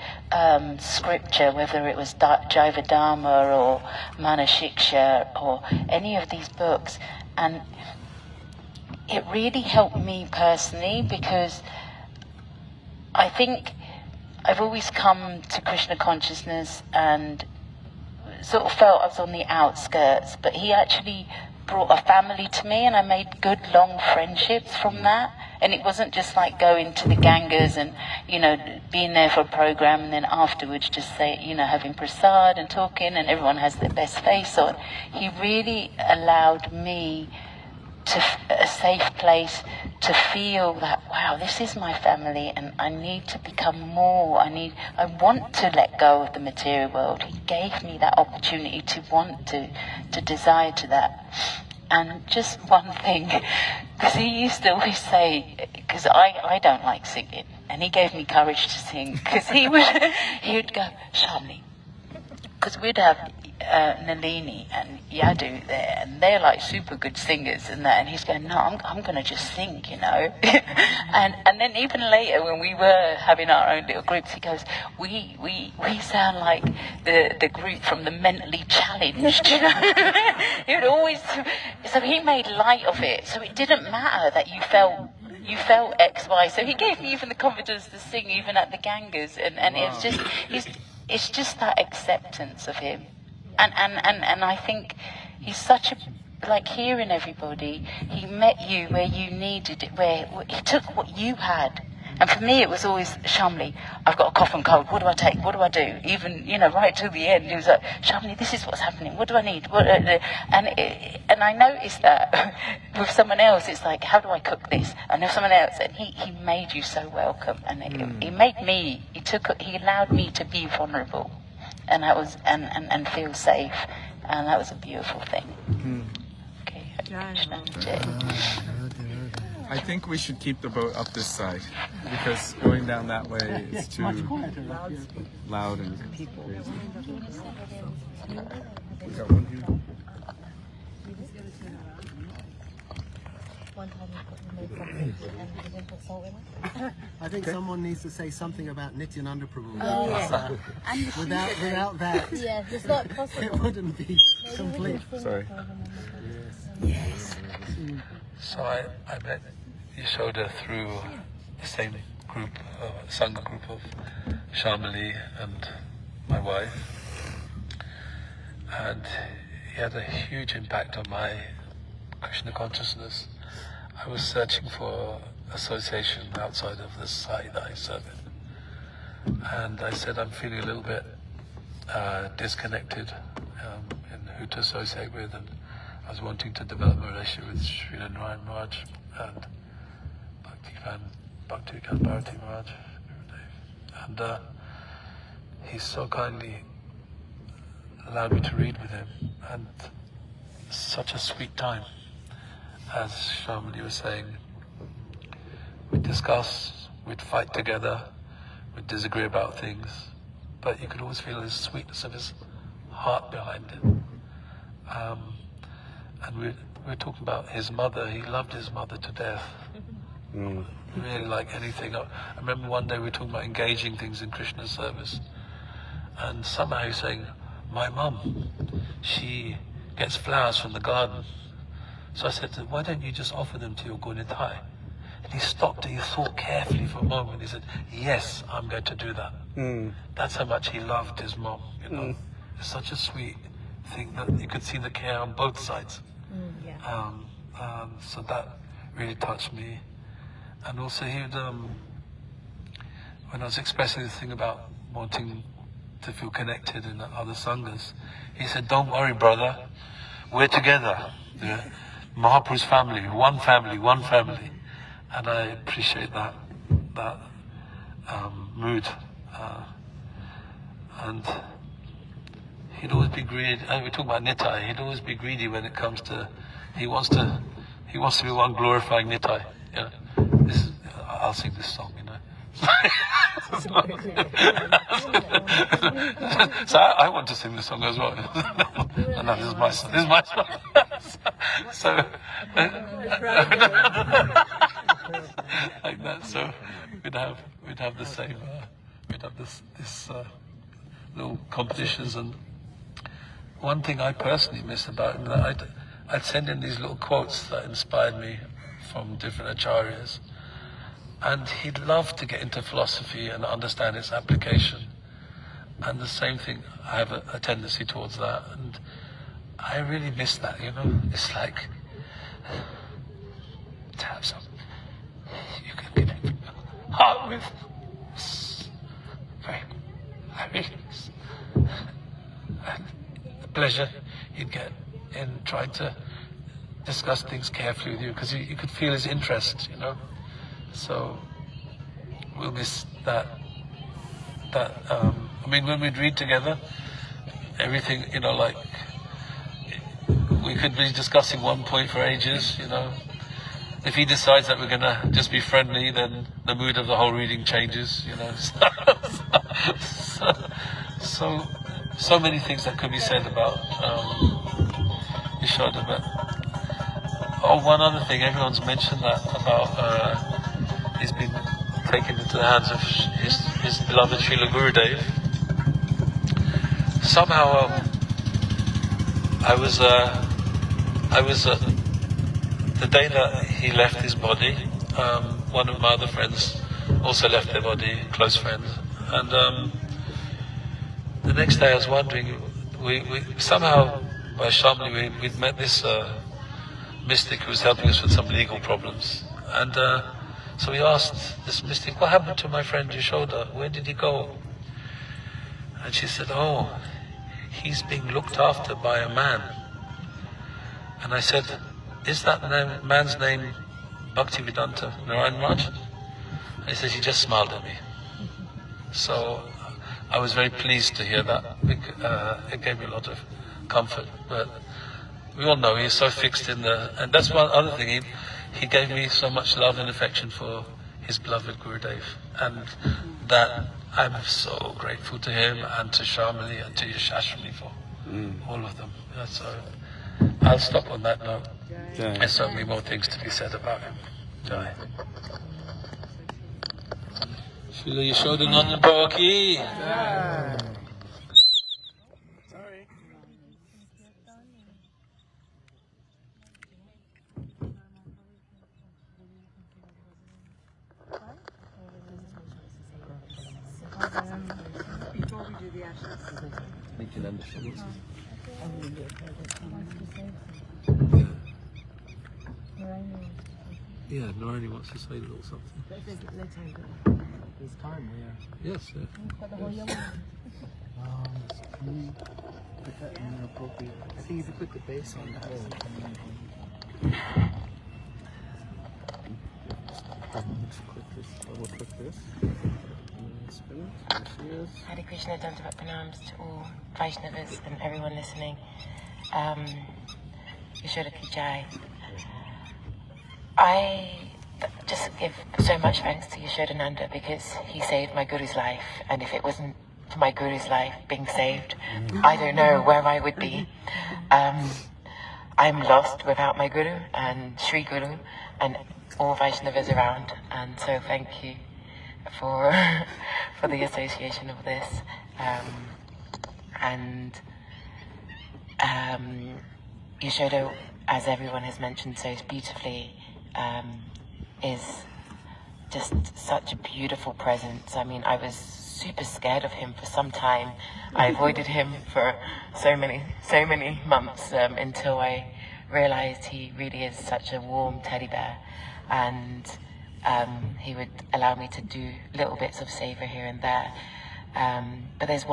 scripture, whether it was Jaiva Dharma or Manashiksha or any of these books. And it really helped me personally, because I think I've always come to Krishna consciousness and sort of felt I was on the outskirts, but he actually brought a family to me, and I made good long friendships from that. And it wasn't just like going to the Gangas and, you know, being there for a program and then afterwards just say, you know, having prasad and talking and everyone has their best face on. He really allowed me to a safe place to feel that, wow, this is my family, and I need to become more. I want to let go of the material world. He gave me that opportunity to want to desire to that. And just one thing, because he used to always say, because I don't like singing, and he gave me courage to sing, because he would go, Shamli, because we'd have Nalini and Yadu there, and they're like super good singers and that, and he's going, no, I'm going to just sing, you know. and then even later when we were having our own little groups, he goes, we sound like the group from the mentally challenged, you know. He would always, so he made light of it, so it didn't matter that you felt X, Y. So he gave me even the confidence to sing even at the Gangas, and wow. It's just that acceptance of him. And I think he's such a, like, hearing everybody, he met you where you needed it, where he took what you had. And for me, it was always, Shamli, I've got a cough and cold, what do I take, what do I do? Even, you know, right till the end, he was like, Shamli, this is what's happening, what do I need? And I noticed that with someone else, it's like, how do I cook this? And there's someone else, and he made you so welcome. And he made me, he allowed me to be vulnerable. And that was and feel safe, and that was a beautiful thing. Okay, Hare Krishna. I think we should keep the boat up this side, because going down that way is too loud and crazy. We got one here. I think someone needs to say something about Nityananda Prabhu. Oh, yeah. Without that, yeah, it's not possible. it wouldn't be complete. Sorry. Yes. So I met Yashoda through the same group, Sangha group of Shamali and my wife. And he had a huge impact on my Krishna consciousness. I was searching for association outside of the society that I serve in. And I said, I'm feeling a little bit disconnected in who to associate with, and I was wanting to develop a relationship with Srila Narayan Maharaj and Bhakti Bharati Maharaj. And he so kindly allowed me to read with him, and such a sweet time. As Shamali was saying, we'd discuss, we'd fight together, we'd disagree about things, but you could always feel the sweetness of his heart behind it. And we were talking about his mother. He loved his mother to death. Really, like anything. I remember one day we were talking about engaging things in Krishna's service, and somehow he was saying, my mum, she gets flowers from the garden. So I said to him, why don't you just offer them to your Gunitai? And he stopped and he thought carefully for a moment. He said, yes, I'm going to do that. That's how much he loved his mom, you know. It's such a sweet thing that you could see the care on both sides. So that really touched me. And also he would, when I was expressing the thing about wanting to feel connected in other sanghas, he said, don't worry, brother, we're together. Yeah? Mahaprabhu's family, one family, one family. And I appreciate that mood. And he'd always be greedy. We talk about Nitai. He'd always be greedy when it comes to. He wants to be one glorifying Nitai. Yeah. I'll sing this song, you know. So I want to sing the song as well. No, this is my song. This is my song. So like that. So we'd have the same. We'd have this little competitions. And one thing I personally miss about him, that I'd send in these little quotes that inspired me from different acharyas, and he'd love to get into philosophy and understand its application. And the same thing, I have a tendency towards that, and I really miss that, you know. It's like to have some you can get it heart with. I really miss the pleasure you'd get in trying to discuss things carefully with you, because you could feel his interest, you know. So we'll miss that. I mean, when we'd read together, everything, you know, like we could be discussing one point for ages, you know. If he decides that we're gonna just be friendly, then the mood of the whole reading changes, you know. So many things that could be said about Yashoda. But one other thing, everyone's mentioned that about he's been taken into the hands of his beloved Srila Gurudev. Somehow I was the day that he left his body, one of my other friends also left their body, close friends, and the next day I was wondering, we somehow by Shamli we'd met this mystic who was helping us with some legal problems, and so we asked this mystic, what happened to my friend Yashoda? Where did he go? And she said, oh, he's being looked after by a man. And I said, is that man's name Bhaktivedanta Narayan Raj? And he said, he just smiled at me. So I was very pleased to hear that. It gave me a lot of comfort. But we all know he's so fixed in and that's one other thing, he gave me so much love and affection for his beloved Gurudev. And that I'm so grateful to him and to Shamali and to Yashashwini for all of them. So I'll stop on that note. There's so many more things to be said about him. Jai. Srila Yashodanandan Prabhu ki. Sorry. Before we do the ashes. Yeah, Narayani wants to say a little something. There's time, yeah. Yes, yeah. Can you put that in an appropriate? I think if you put the bass on that. Double click this. Spin it. There she is. Hare Krishna, Dandavat Pranams to all Vaishnavas and everyone listening. Yashoda Ki Jai. I just give so much thanks to Yashodananda because he saved my Guru's life, and if it wasn't for my Guru's life being saved, I don't know where I would be. I'm lost without my Guru and Sri Guru and all Vaishnavas around, and so thank you for the association of this. Yashoda, as everyone has mentioned so beautifully, is just such a beautiful presence. I mean, I was super scared of him for some time. I avoided him for so many months until I realized he really is such a warm teddy bear, and he would allow me to do little bits of savor here and there. But there's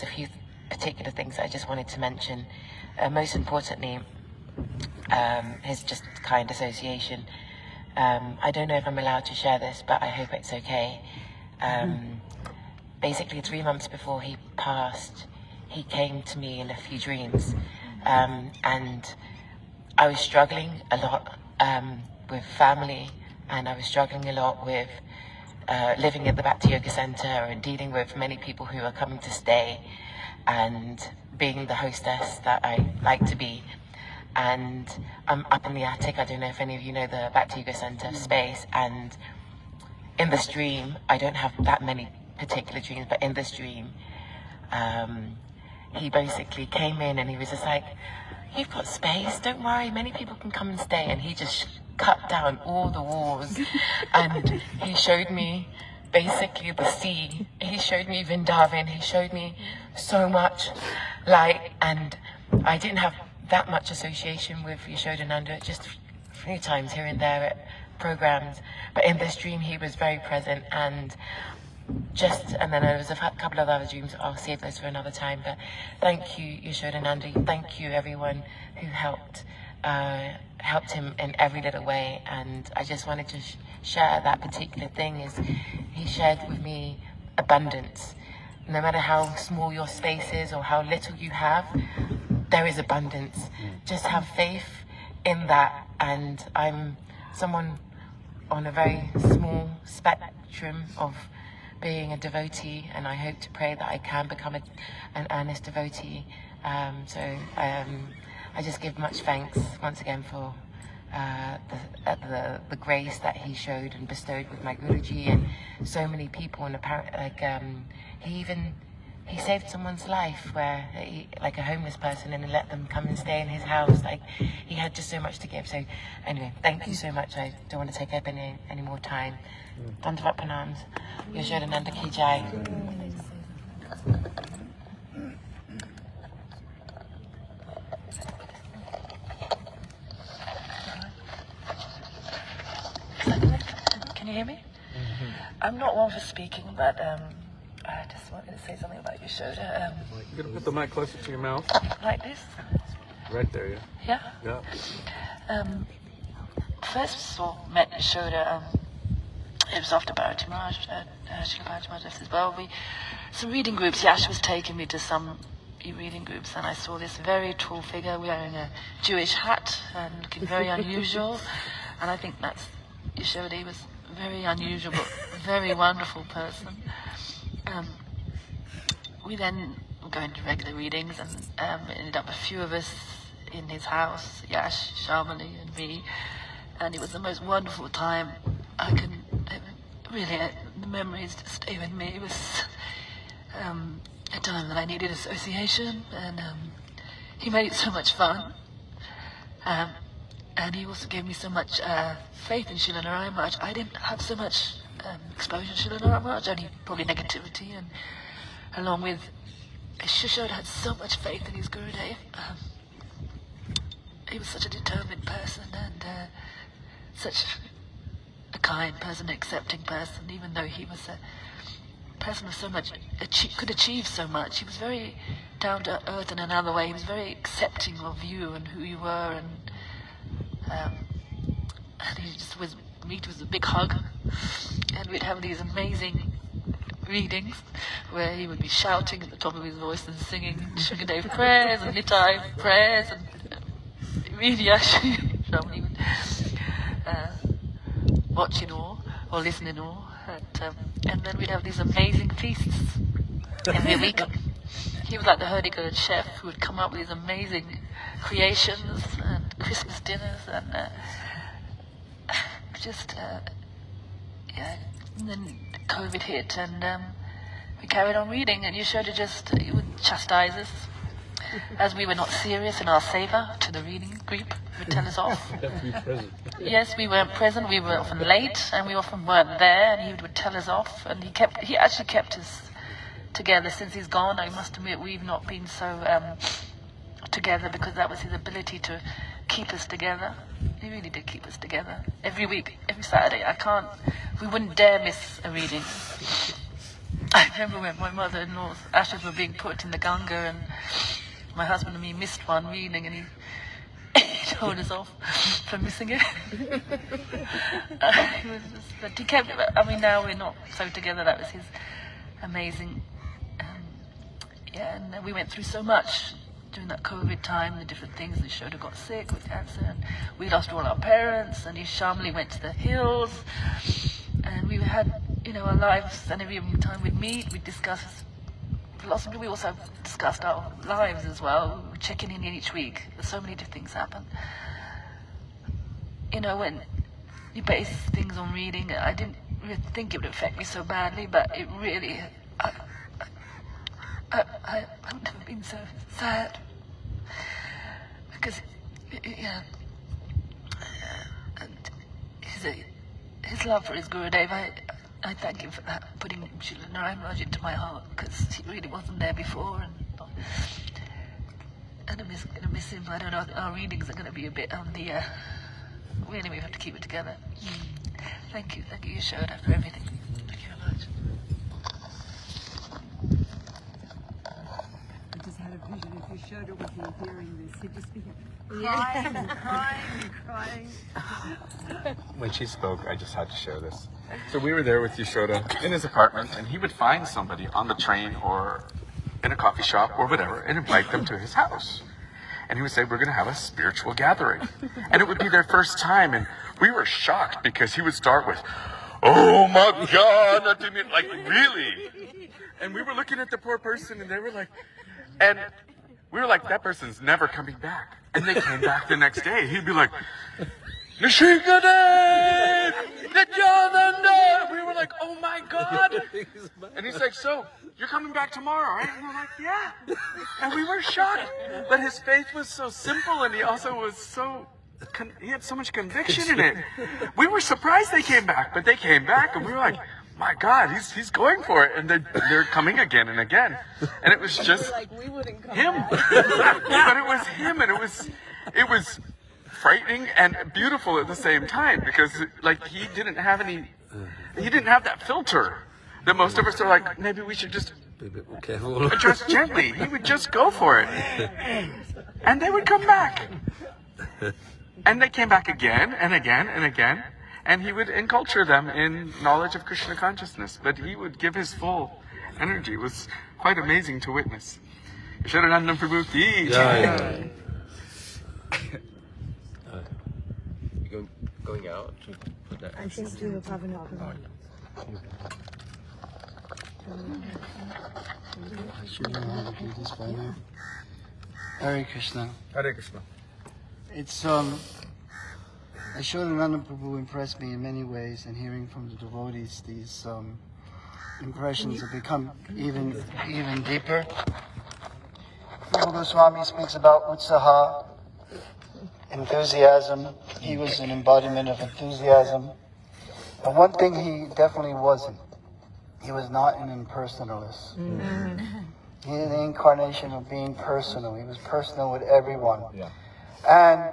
a few particular things I just wanted to mention. Most importantly, his just kind association. I don't know if I'm allowed to share this, but I hope it's okay. Basically, 3 months before he passed, he came to me in a few dreams, and I was struggling a lot with family, and I was struggling a lot with living at the Bhakti Yoga Center and dealing with many people who are coming to stay, and being the hostess that I like to be. And I'm up in the attic. I don't know if any of you know the Bhakti Yoga Center space. And in this dream, I don't have that many particular dreams, but in this dream, he basically came in and he was just like, "You've got space, don't worry, many people can come and stay." And he just cut down all the walls and he showed me basically the sea. He showed me Vrindavan. He showed me so much light, and I didn't have that much association with Yashodanandan, just a few times here and there at programs. But in this dream, he was very present, and then there was a couple of other dreams. I'll save those for another time. But thank you, Yashodanandan. Thank you, everyone who helped him in every little way. And I just wanted to share that particular thing. Is he shared with me abundance. No matter how small your space is or how little you have, there is abundance. Just have faith in that. And I'm someone on a very small spectrum of being a devotee, and I hope to pray that I can become an earnest devotee. I just give much thanks once again for the grace that he showed and bestowed with my Guruji and so many people. And he saved someone's life, where like a homeless person, and he let them come and stay in his house. Like, he had just so much to give. So anyway, thank you so much. I don't want to take up any more time. Dandavat pranams. Yashodanandan ki jai. Can you hear me? I'm not one for speaking, but I just wanted to say something about Yashoda. You're gonna put the mic closer to your mouth. Like this? Right there, yeah. Yeah? Yeah. First met Yashoda, it was after Bharati Maharaj, Srila Bharati Maharaj left as well. Some reading groups, Yash was taking me to some reading groups, and I saw this very tall figure wearing a Jewish hat and looking very unusual. And I think that's Yashoda. He was very unusual, but very wonderful person. We then were going to regular readings, and ended up a few of us in his house, Yash, Shamali and me, and it was the most wonderful time. The memories just stay with me. It was a time that I needed association, and he made it so much fun. And he also gave me so much faith in Srila Narayan Maharaj. I didn't have so much exposure to Srila Narayan Maharaj, only probably negativity, and along with Yashoda had so much faith in his Gurudev. He was such a determined person, and such a kind person, accepting person, even though he was a person with so much, could achieve so much. He was very down to earth in another way. He was very accepting of you and who you were, and he just was meet with a big hug, and we'd have these amazing readings where he would be shouting at the top of his voice and singing Shukadev prayers and Nitai prayers, and really actually somebody would watch in awe or listen in awe, and then we'd have these amazing feasts every week. He was like the Hurdy-gurdy chef who would come up with these amazing creations and Christmas dinners, and and then COVID hit, and we carried on reading, and Yashoda he would chastise us as we were not serious in our seva to the reading group. He would tell us off. Yes, we weren't present, we were often late, and we often weren't there, and he would tell us off, and he actually kept us together. Since he's gone, I must admit we've not been so together, because that was his ability to keep us together. He really did keep us together. Every week, every Saturday, we wouldn't dare miss a reading. I remember when my mother-in-law's ashes were being put in the Ganga, and my husband and me missed one reading, and he told us off for missing it. But he kept, now we're not so together. That was his amazing, and we went through so much during that COVID time, the different things. Yashoda got sick with cancer, and we lost all our parents, and his family went to the hills, and we had our lives, and every time we'd meet, we'd discuss philosophy. We also discussed our lives as well, checking in each week. There's so many different things happen. When you base things on reading, I didn't really think it would affect me so badly, but it really, I've never been so sad. Because, and his love for his Gurudev, I thank him for that, putting Srila Narayan Raj into my heart, because he really wasn't there before, and I'm going to miss him. I don't know, our readings are going to be a bit on the, really we have to keep it together. Thank you, Yashoda, for everything. Thank you very much. I just had a vision if Yashoda was here hearing this, he'd just be crying. When she spoke, I just had to share this. So we were there with Yashoda in his apartment, and he would find somebody on the train or in a coffee shop or whatever and invite them to his house. And he would say, we're going to have a spiritual gathering. And it would be their first time, and we were shocked because he would start with, oh my God, like really? And we were looking at the poor person, and they were like, and we were like, that person's never coming back. And they came back the next day. He'd be like, Yashodanandan! Yashodanandan! We were like, oh my God! And he's like, so, you're coming back tomorrow, right? And we're like, yeah. And we were shocked. But his faith was so simple, and he also was so, he had so much conviction in it. We were surprised they came back, but they came back, and we were like, my God, he's going for it. And they're coming again and again. And it was just him. But it was him, and it was frightening and beautiful at the same time, because he didn't have that filter that most of us are like, maybe we should just Be a bit more careful. address gently. He would just go for it. And they would come back. And they came back again and again and again. And he would enculture them in knowledge of Krishna consciousness. But he would give his full energy. It was quite amazing to witness. Yashodanandan Prabhu ki jai. Going out to put that. I think we will have enough. Hare Krishna. Hare Krishna. It's Yashodanandan Prabhu impressed me in many ways, and hearing from the devotees, these impressions have become even deeper. Prabhu Goswami speaks about Utsaha, enthusiasm. He was an embodiment of enthusiasm. And one thing he definitely wasn't, he was not an impersonalist. He is the incarnation of being personal. He was personal with everyone. Yeah. And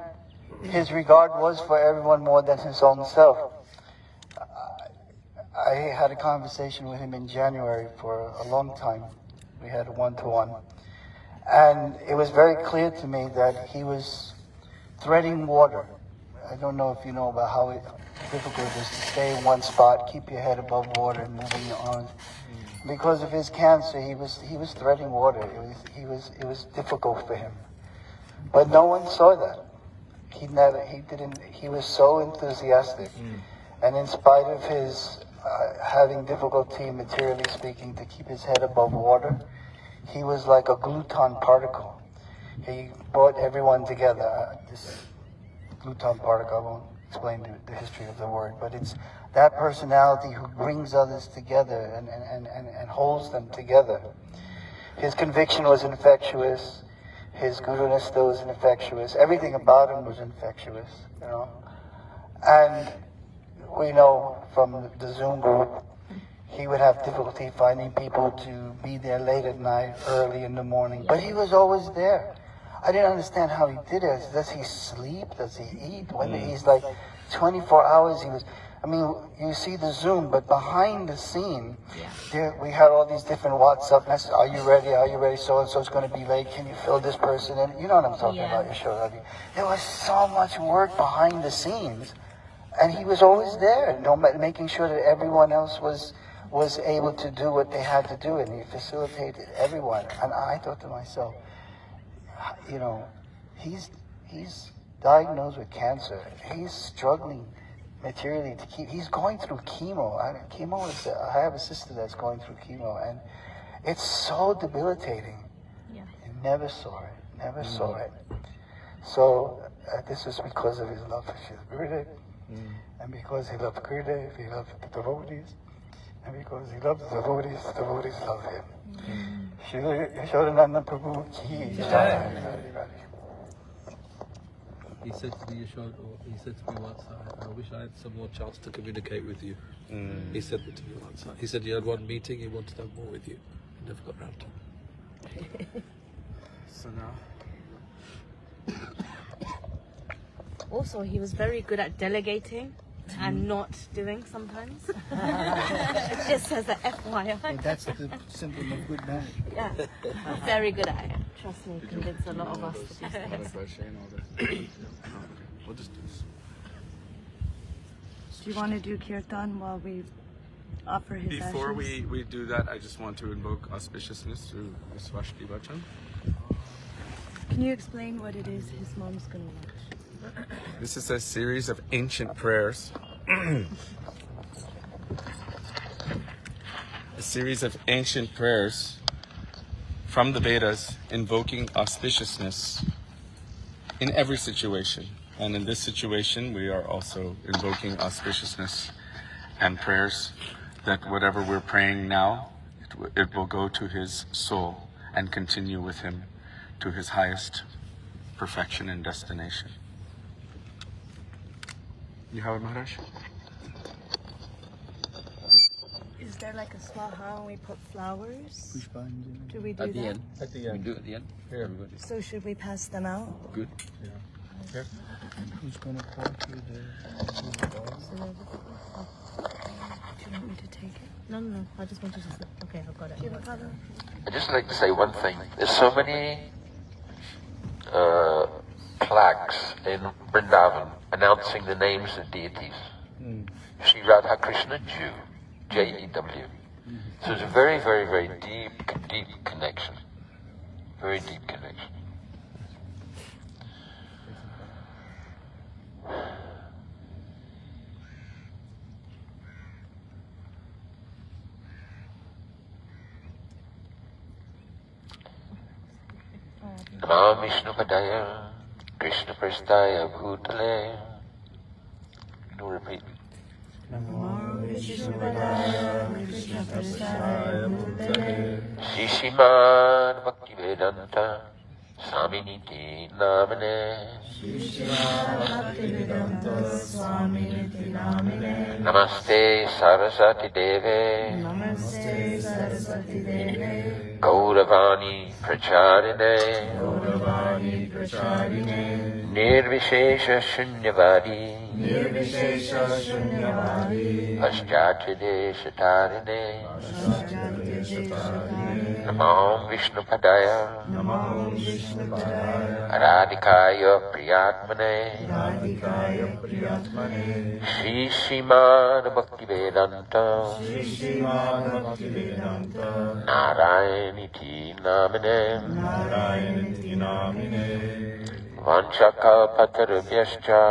his regard was for everyone more than his own self. I had a conversation with him in January for a long time. We had a one-to-one. And it was very clear to me that he was threading water. I don't know if you know about how difficult it is to stay in one spot, keep your head above water, and moving your arms. Because of his cancer, he was threading water. It was difficult for him. But no one saw that. He was so enthusiastic. And in spite of his having difficulty, materially speaking, to keep his head above water, he was like a gluton particle. He brought everyone together. This gluton particle, I won't explain the history of the word, but it's that personality who brings others together and holds them together. His conviction was infectious. His guruness was infectious. Everything about him was infectious, And we know from the Zoom group, he would have difficulty finding people to be there late at night, early in the morning, but he was always there. I didn't understand how he did it. Does he sleep? Does he eat? When he's like 24 hours, he was... I mean, you see the Zoom, but behind the scene, we had all these different WhatsApp messages. Are you ready? Are you ready? So-and-so's going to be late. Can you fill this person in? You know what I'm talking about, Yashoda. There was so much work behind the scenes, and he was always there, making sure that everyone else was able to do what they had to do, and he facilitated everyone. And I thought to myself, he's diagnosed with cancer. He's struggling materially to keep. He's going through chemo. I have a sister that's going through chemo, and it's so debilitating. Yeah. He never saw it. So this is because of his love for Shri Gurudev, and because he loved Gurudev, he loved the devotees, and because he loved the devotees love him. Shri Yashodanandan Prabhu ki jai. He said to me, once, I wish I had some more chance to communicate with you. He said that to me once. He said he had one meeting, he wanted to have more with you. He never got round to it. So now. Also, he was very good at delegating and not doing sometimes. Just as a FYI. Well, that's the symptom of good management. Yeah, very good at it. Trust me, convince a lot of us to do things. We'll just do this. Do you want to do kirtan while we offer his Before ashes? we do that, I just want to invoke auspiciousness through Svashti Vachan. Can you explain what it is his mom's going to watch? This is a series of ancient prayers. A series of ancient prayers from the Vedas invoking auspiciousness in every situation. And in this situation, we are also invoking auspiciousness and prayers that whatever we're praying now, it will go to his soul and continue with him to his highest perfection and destination. You have it, Maharaj? Is there like a swaha and we put flowers? Do we do At the that? end. At the end. We do it at the end. Here, everybody. So should we pass them out? Good. Yeah. Here. Who's going to pour through the ball? Do you want me to take it? No. I just wanted to. Okay, I've got it. Do you have a problem? I'd just like to say one thing. There's so many plaques in Vrindavan announcing the names of deities. Sri Radha Krishna Jew, J-E-W. So it's a very, very, very deep connection. Very deep connection. Namah Vishnu Padaya, Krishna Prastaya Bhutale. No repeat. Shishiman Bhakti Vedanta Swaminiti Namane. Namaste Saraswati Deve. Gauravani Pracharine. Nirvishesha Shunyavadi. Paschatideshatarine. Namah Vishnu Padaya. Radhikaya Priyatmane. Shri Sriman Bhakti Vedanta Narayaniti Namine. Vanchakapatarubhyascha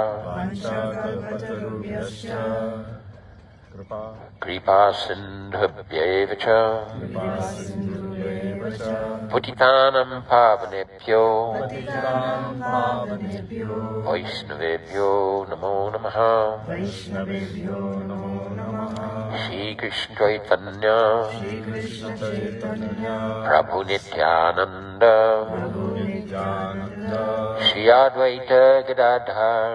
Kripa Sindhubhyevacha Putitanam Pavanebhyo Vaishnavebhyo Namo Namaha. Shri Krishna Chaitanya Prabhu Nityananda Shri Advaita Gadadhar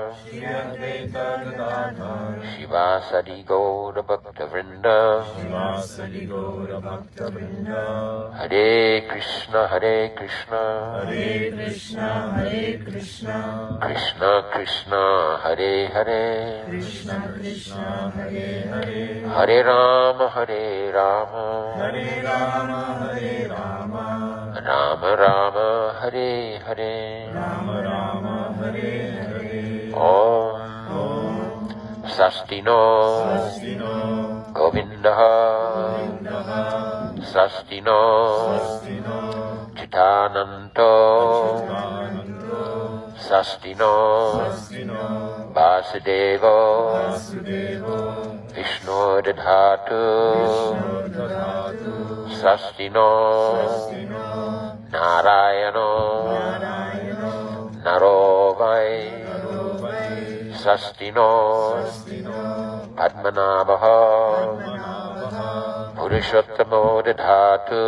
Shivasadi Gaura Bhakta Vrinda. Hare Krishna Hare Krishna Krishna Krishna Hare Hare Hare Rama Hare Rama Rama Rama Hare Hare Om Sastino Govindaha Sastino Chitananto Sastino Vasudeva Vishnu Dadhatu Sastino Narayano Narovai Sastino Padmanabha Purushottamo Dadhatu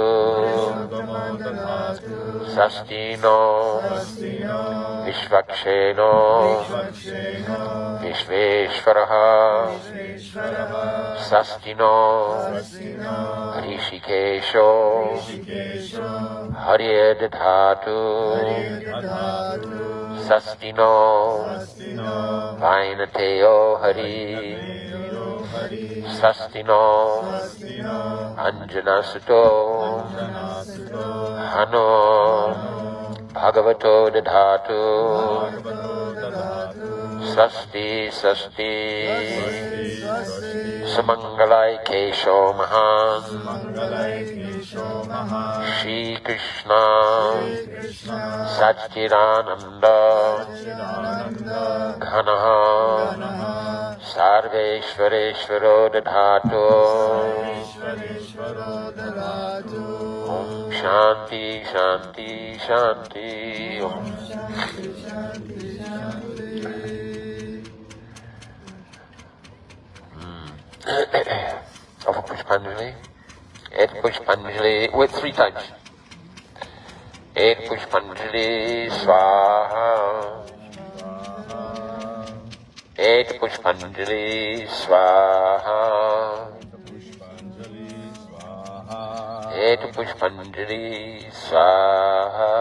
Sastino Vishvaksheno Vishveshvaraha Sastino Rishikesho Harye Dadhatu Sastino Vainateo Hari Sastino Anjanasuto Hano Bhagavato Dadhatu Sasti Sasti Samangalai Kesho Mahan Shri Krishna Satchidananda Ghanaha Sarveshwareshwaro Dadhatu Om Shanti Shanti Shanti Om Offer Pushpanjali. Et Pushpanjali. Wait 3 times. Et Pushpanjali Swaha. Et Pushpanjali Swaha. Et Pushpanjali Swaha.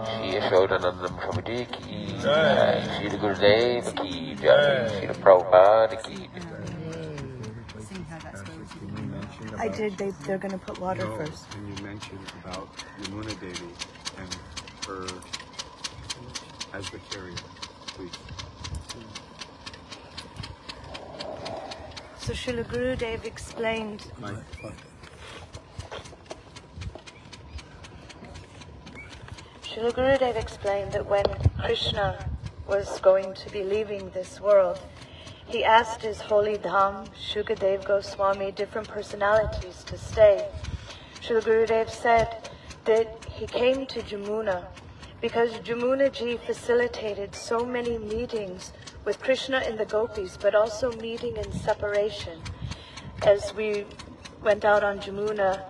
Shri Yashodanandan Prabhu ki jai. Shri Gurudev ki jai. Shri Prabhupada ki jai. I did. They're going to put water first. And you mentioned about Yamuna Devi and her as the carrier, please. So Srila Gurudev explained. Srila Gurudev explained that when Krishna was going to be leaving this world, he asked his holy Dham, Shukadev Goswami, different personalities to stay. Srila Gurudev said that he came to Yamuna because Yamuna ji facilitated so many meetings with Krishna and the gopis, but also meeting in separation. As we went out on Yamuna,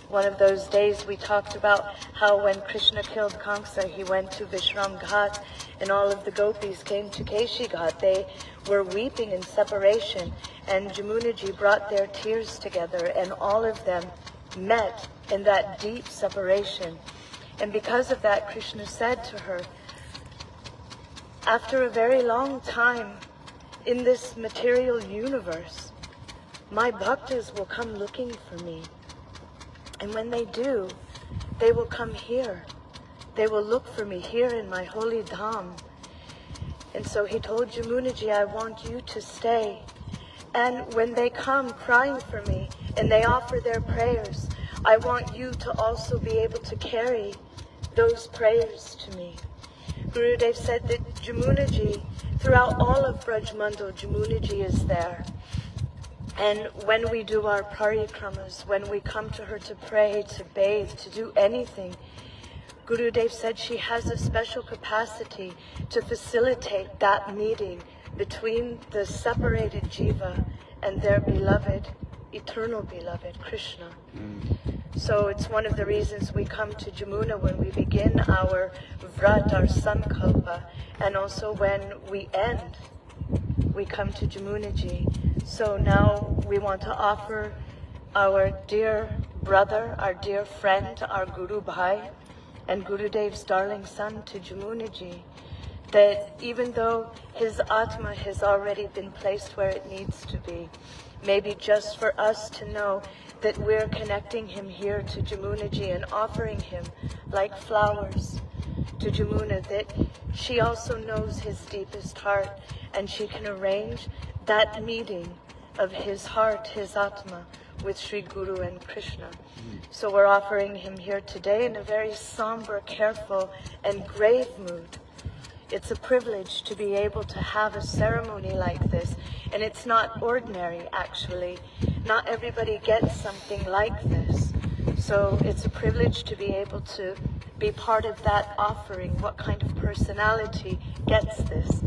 one of those days we talked about how when Krishna killed Kamsa, he went to Vishram Ghat and all of the gopis came to Keshi Ghat. They were weeping in separation, and Yamuna ji brought their tears together, and all of them met in that deep separation. And because of that, Krishna said to her, after a very long time in this material universe, my bhaktas will come looking for me. And when they do, they will come here. They will look for me here in my holy dham. And so he told Yamuna ji, I want you to stay. And when they come crying for me and they offer their prayers, I want you to also be able to carry those prayers to me. Gurudev said that Yamuna ji, throughout all of Brajmandal, Yamuna ji is there. And when we do our parikramas, when we come to her to pray, to bathe, to do anything, Gurudev said she has a special capacity to facilitate that meeting between the separated jiva and their beloved, eternal beloved, Krishna. So it's one of the reasons we come to Yamuna when we begin our vrat, our sankalpa, and also when we end, we come to Yamuna ji. So now we want to offer our dear brother, our dear friend, our Guru Bhai, and Gurudev's darling son to Yamuna ji, that even though his Atma has already been placed where it needs to be, maybe just for us to know that we're connecting him here to Yamuna ji and offering him like flowers to Yamuna, that she also knows his deepest heart and she can arrange that meeting of his heart, his Atma, with Sri Guru and Krishna. So we're offering him here today in a very somber, careful, and grave mood. It's a privilege to be able to have a ceremony like this, and it's not ordinary, actually. Not everybody gets something like this. So it's a privilege to be able to be part of that offering. What kind of personality gets this?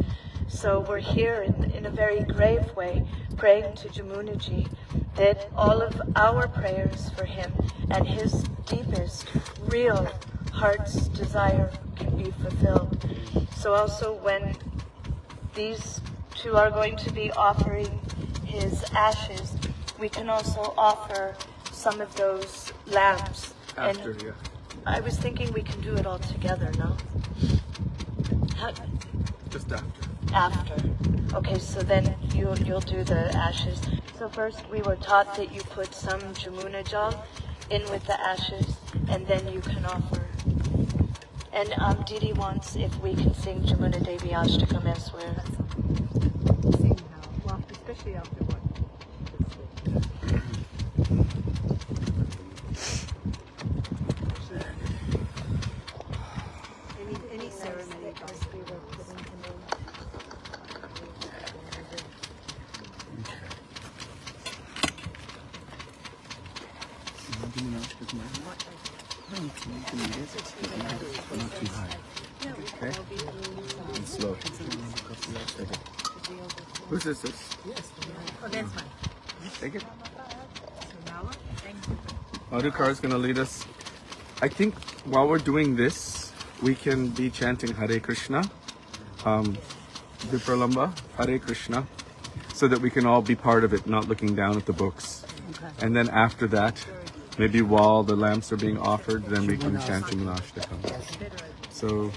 So we're here in a very grave way, praying to Yamunaji that all of our prayers for him and his deepest, real heart's desire can be fulfilled. So also when these two are going to be offering his ashes, we can also offer some of those lambs. After, and yeah. I was thinking we can do it all together, no? Just after. After. Okay, so then you'll do the ashes. So first we were taught that you put some Yamuna jal in with the ashes, and then you can offer. And Didi wants if we can sing Yamuna Devi Ashtakam elsewhere. Sing now. Well, especially after what? Any ceremony. Not too high. Okay? And slow. Who's this? Oh, that's fine. Take it. So now, thank you. Madhukar is going to lead us. I think while we're doing this, we can be chanting Hare Krishna, Vipralamba, Hare Krishna, so that we can all be part of it, not looking down at the books. And then after that, maybe while the lamps are being offered, then we can chant Yamuna Ashtakam. So,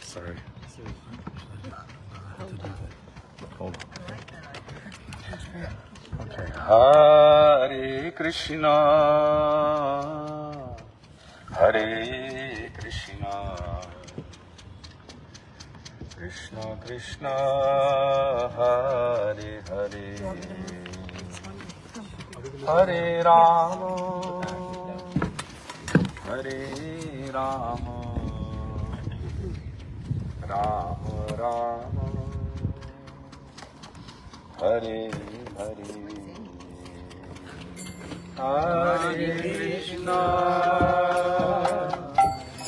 sorry. Hold on. Okay. Hare Krishna, Hare Krishna, Krishna Krishna, Hare Hare, Hare Rama, Hare Rama, Rama Rama, Hare Hare, Hare Krishna,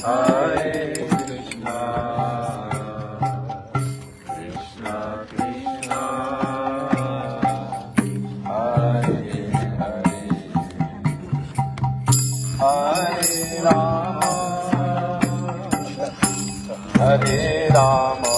Hare Krishna, Krishna Krishna, Hare Hare, Hare Rama, Hare Rama,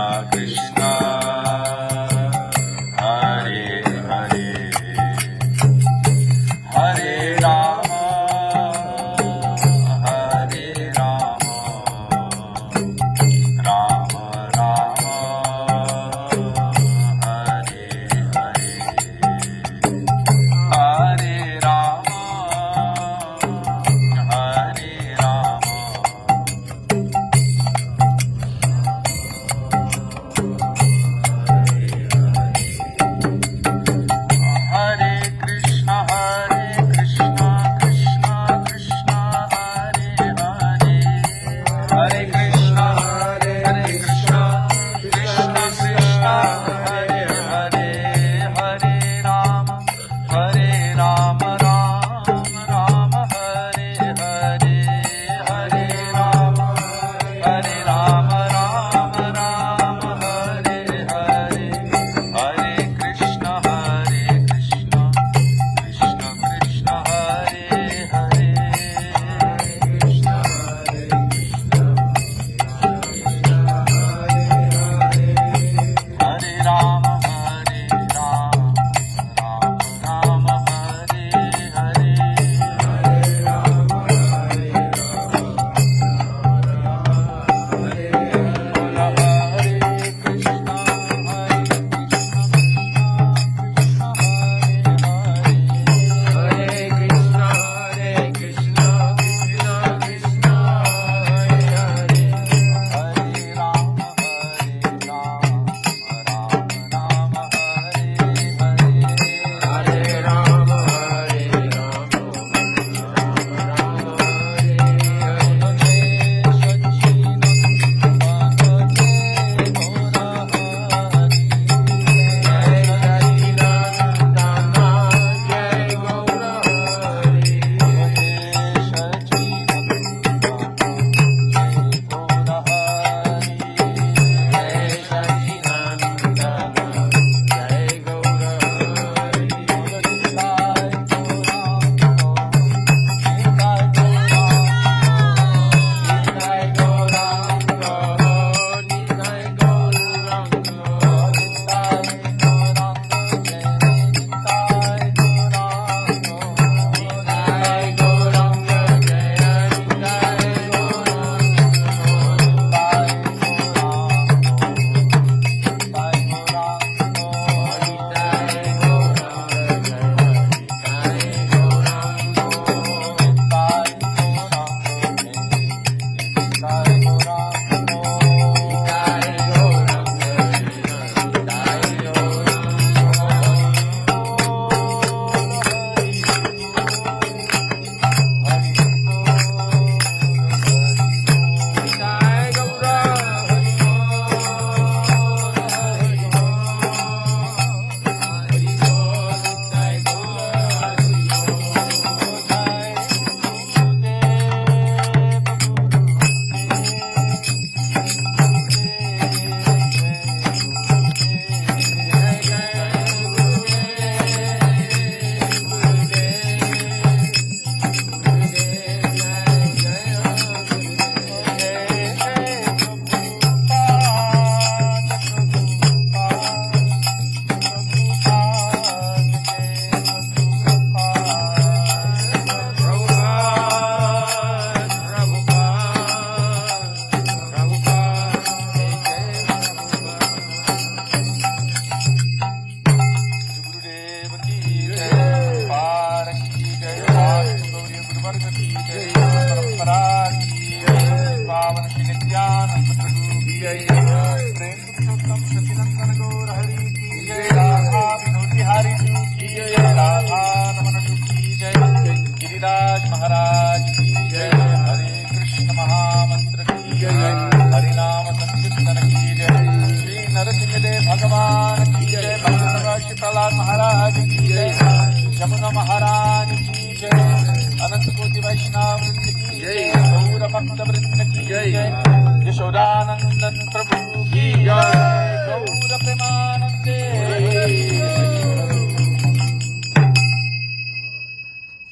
Krishna, Hare Hare, Hare Rama, Hare Rama, Rama Rama, Hare Hare, Hare Rama, Hare Rama. Hare Krishna, Krishna Krishna, Hare Hare, Hare Krishna, Krishna Krishna, Hare Hare, Hare Rama, Rama Rama, Hare Hare, Hare Rama, Rama Rama, Hare Hare, Hare Krishna, Krishna Krishna, Hare Hare, Krishna Hare Rama, Rama Rama, Hare Hare, Yamuna महाराज की जय, अनंत कोटि वैष्णव वृंद की जय, गौर भक्त वृंद की जय, यशोदानंदन प्रभु की जय, गौर प्रेमानंदे।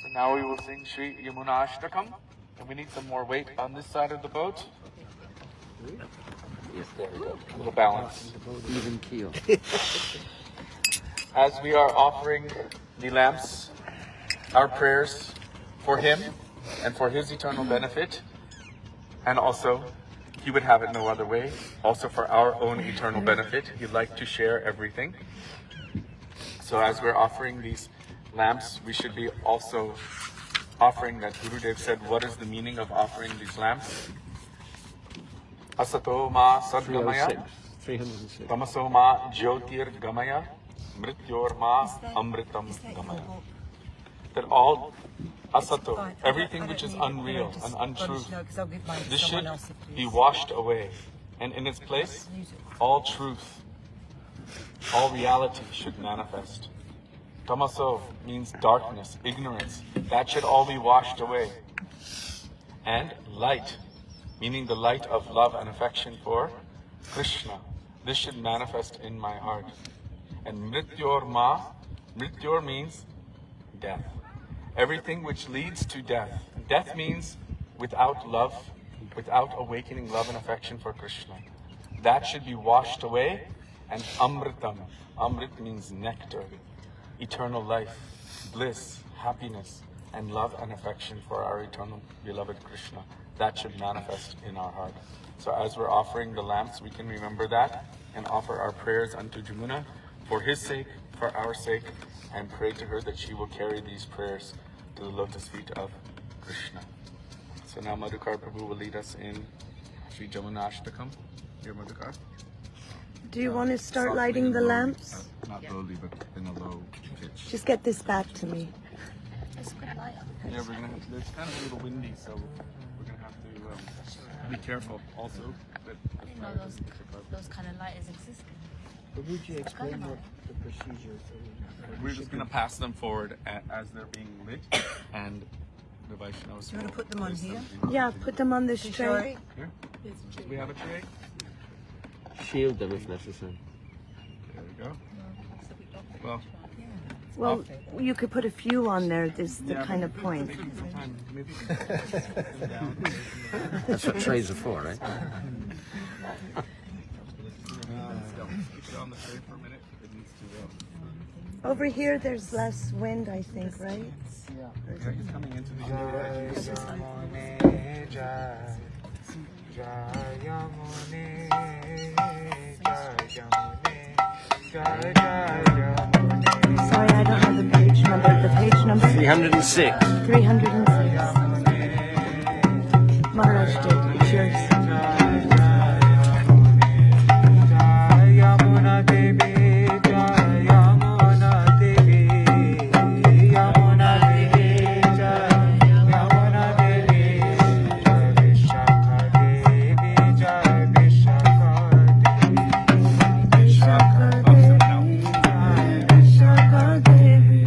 So now we will sing Shri Yamuna Ashtakam, and we need some more weight on this side of the boat. Yes, there we go. A little balance. Even keel. As we are offering the lamps, our prayers for him and for his eternal benefit, and also he would have it no other way, also for our own eternal benefit. He'd like to share everything. So as we're offering these lamps, we should be also offering that Gurudev said, what is the meaning of offering these lamps? Asato ma sadgamaya, 306. tamaso ma jyotir gamaya, mrityor ma amritam gamaya. That all asato, everything which is unreal and untruth, this should be washed away. And in its place, all truth, all reality should manifest. Tamaso means darkness, ignorance. That should all be washed away. And light, meaning the light of love and affection for Krishna. This should manifest in my heart. And mrityor ma, mrityor means death. Everything which leads to death. Death means without love, without awakening love and affection for Krishna. That should be washed away. And amritam, amrit means nectar, eternal life, bliss, happiness, and love and affection for our eternal beloved Krishna. That should manifest in our heart. So as we're offering the lamps, we can remember that and offer our prayers unto Yamuna for his sake, for our sake, and pray to her that she will carry these prayers to the lotus feet of Krishna. So now Madhukar Prabhu will lead us in Sri Yamuna Ashtakam. Here, Madhukar. Do you want to start lighting the lamps? Not slowly, but in a low pitch. Just get this back to me. Yeah, we're gonna have to, it's kind of a little windy, so we're gonna have to be careful also. That I didn't know those kind of lighters existed. But would you explain what the procedure is? We're just gonna pass them forward as they're being lit, and the Vaishnavas. You want to put them on here? Yeah, put them on this tray. Here? Do we have a tray? Shield them if necessary. There we go. Well, you could put a few on there, is the kind of point. That's what trays are for, right? Over here, there's less wind, I think, right? Yeah. It's coming into the Sorry, I don't have the page number. The page number? 306. 306. Maharaj did. It's yours. Yamuna Devi, Yamuna Devi, Yamuna Devi, Yamuna Devi, Jai Vishakha Devi, Jai Vishakha Devi, Vishakha Devi, Jai Vishakha Devi.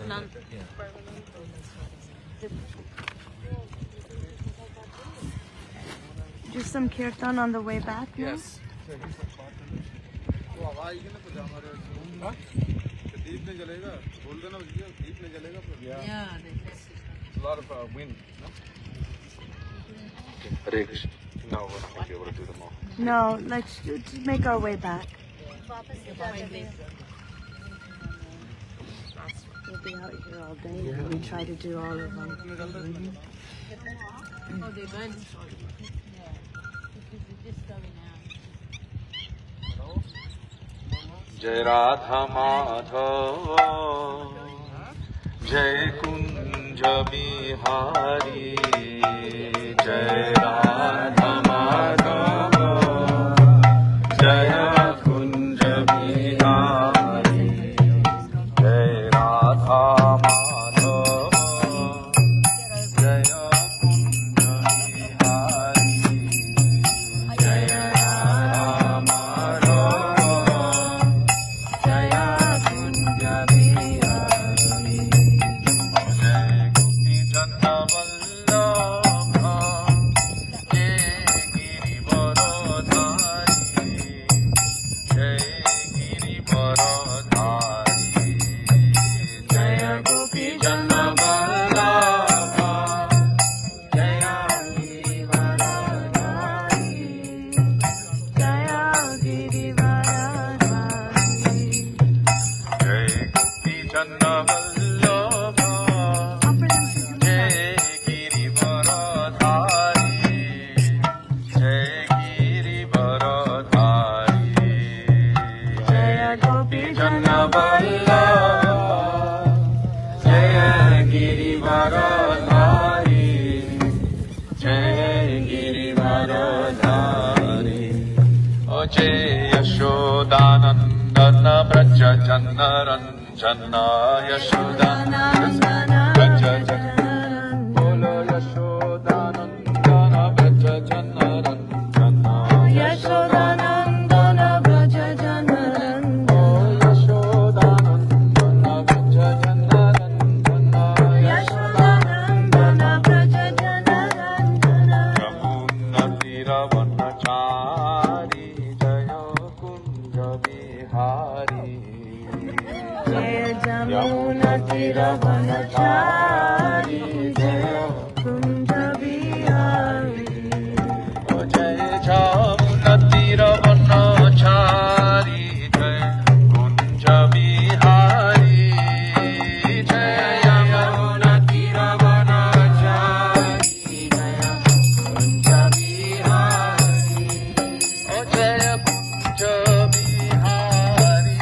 None. Do some kirtan on the way back now? Yes. Yeah. It's a lot of wind. No, we're not going to be able to do them all. No, let's make our way back. We'll be out here all day and we try to do all of them. Oh, they went. Jai Radha Madhava, Jai Kunja Bihari, Jai Radha Madhava, Jai Kunja Bihari, Jai Radha Madhava, Jai Kunja Bihari, Jai Radha Madhava. Jai Yashodanandan Braja Janaranjana Yashodanandan Braja Janaranjana Bolo Yashodanandan Braja Janaranjana Yashodanandan Braja Janaranjana Oh Yashodanandan Braja Janaranjana Yashodanandan Braja Janaranjana Yamuna Tira Vanachari Yamuna Tira Vanachari Jaya Kunja Bihari O Jaya Yamuna Tira Vanachari Jaya Kunja Bihari Jaya Yamuna Tira Vanachari Jaya Kunja Bihari O Jaya Kunja Hare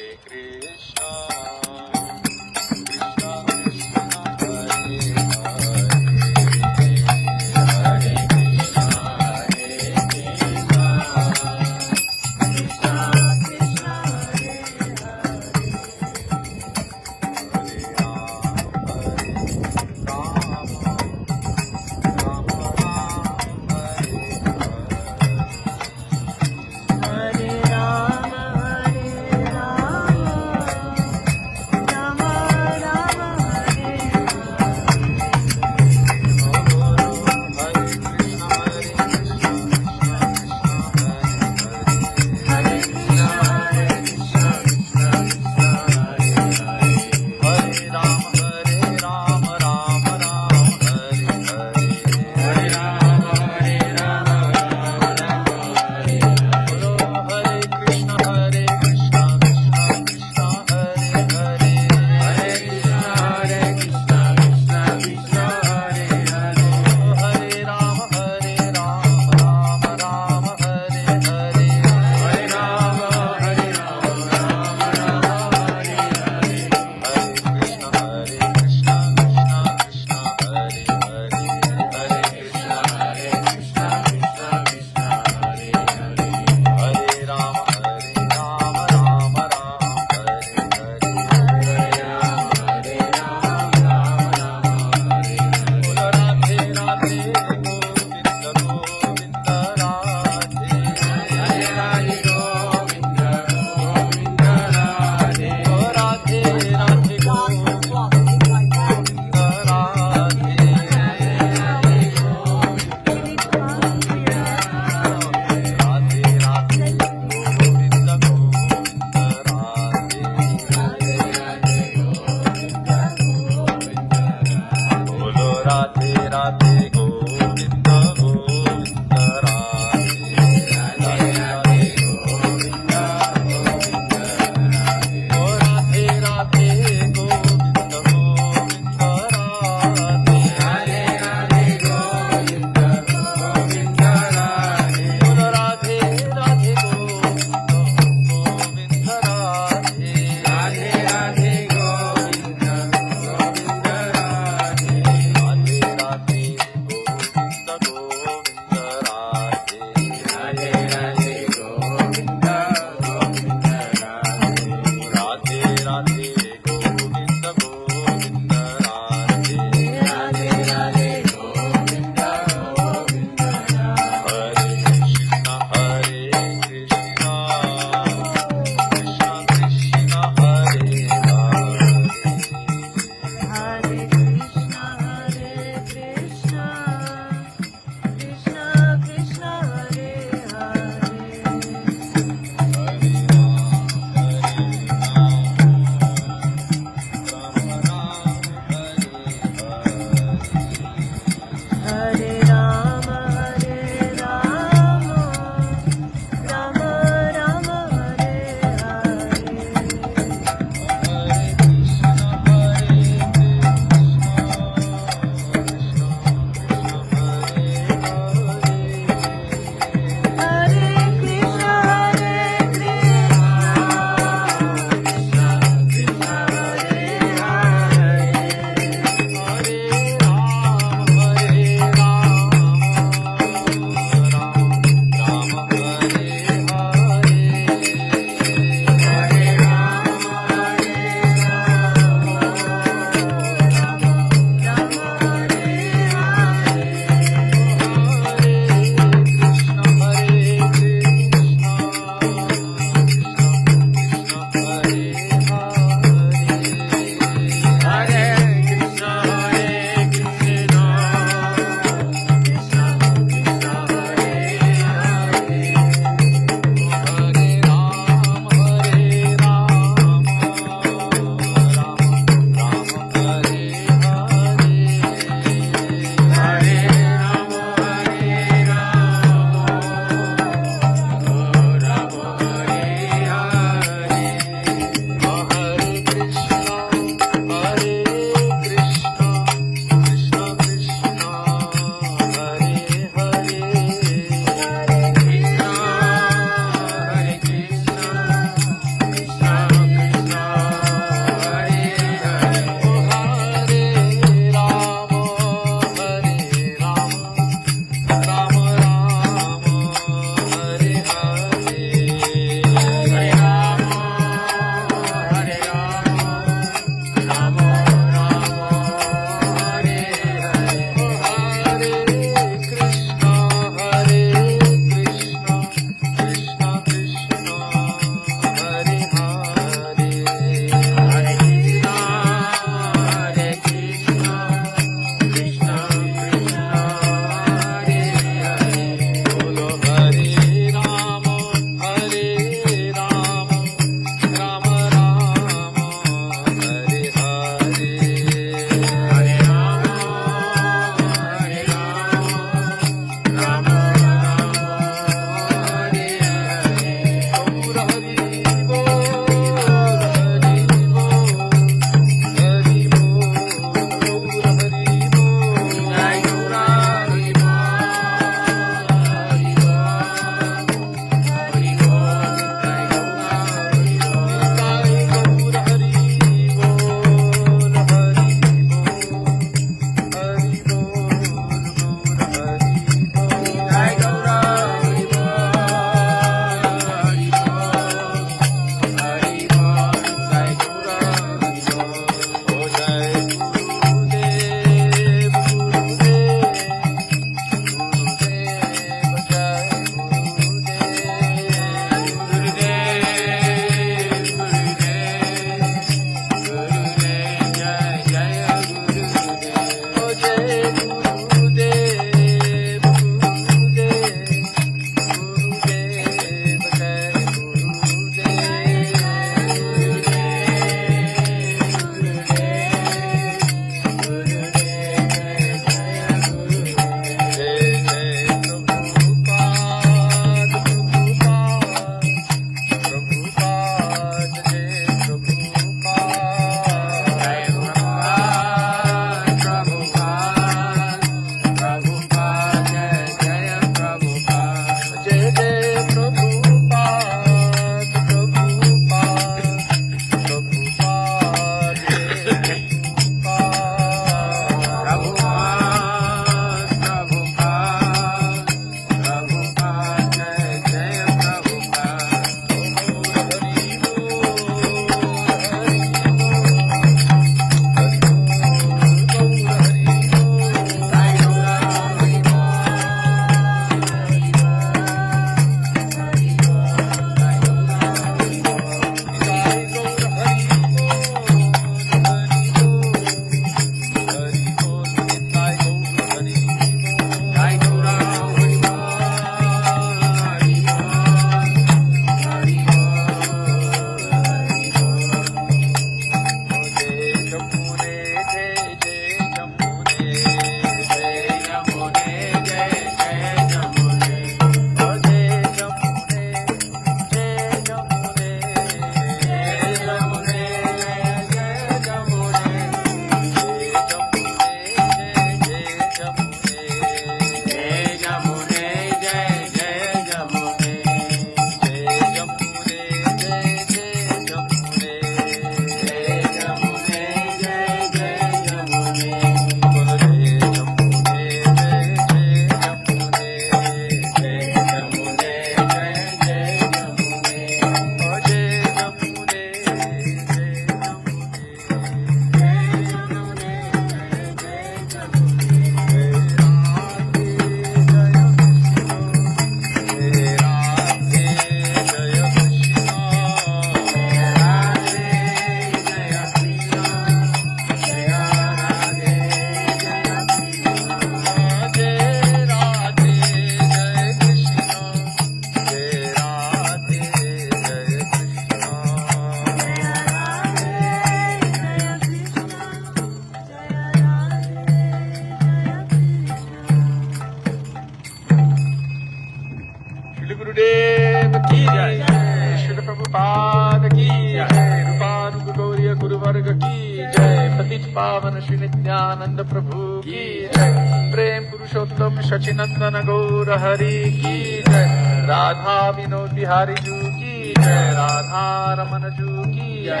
पूज्य गुरु वर्ग की जय। पतित पावन श्री नित्यानंद प्रभु की जय। प्रेम पुरुषोत्तम शचिनंदन गौर हरि की जय। राधा विनोद बिहारी जू की जय। राधा रमन जू की जय।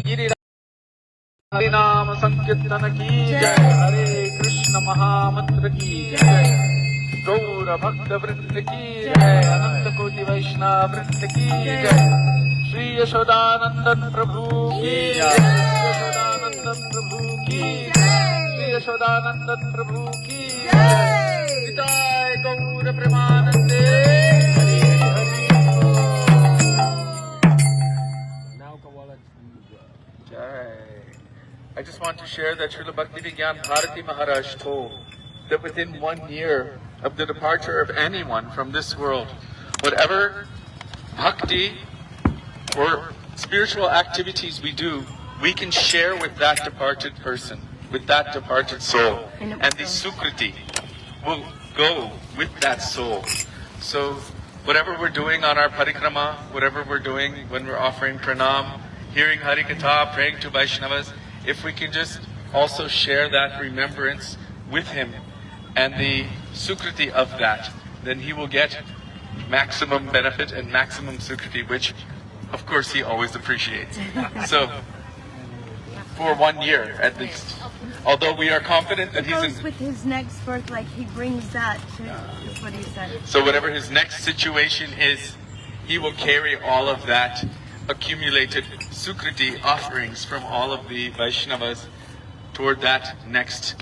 गिरिराज हरि नाम संकीर्तन की जय। हरे कृष्ण महामंत्र की जय। गौर भक्त वृंद की जय। अनंत कोटि वैष्णव वृंद की जय। श्री यशोदानंदन प्रभु की जय। यशोदानंदन प्रभु की जय। श्री यशोदानंदन प्रभु की जय। जय गौर प्रेमानंदे हरि हरि जय। I just want to share that Srila Bhaktivinoda Bharati Maharaj told that within 1 year of the departure of anyone from this world, whatever bhakti or spiritual activities we do, we can share with that departed person, with that departed soul. And the sukriti will go with that soul. So whatever we're doing on our parikrama, whatever we're doing when we're offering pranam, hearing Harikatha, praying to Vaishnavas, if we can just also share that remembrance with him and the sukriti of that, then he will get maximum benefit and maximum sukriti, which of course he always appreciates. So for 1 year at least. Although we are confident that he's in, with his next birth, like he brings that to is what he said. so whatever his next situation is, he will carry all of that accumulated sukriti offerings from all of the Vaishnavas toward that next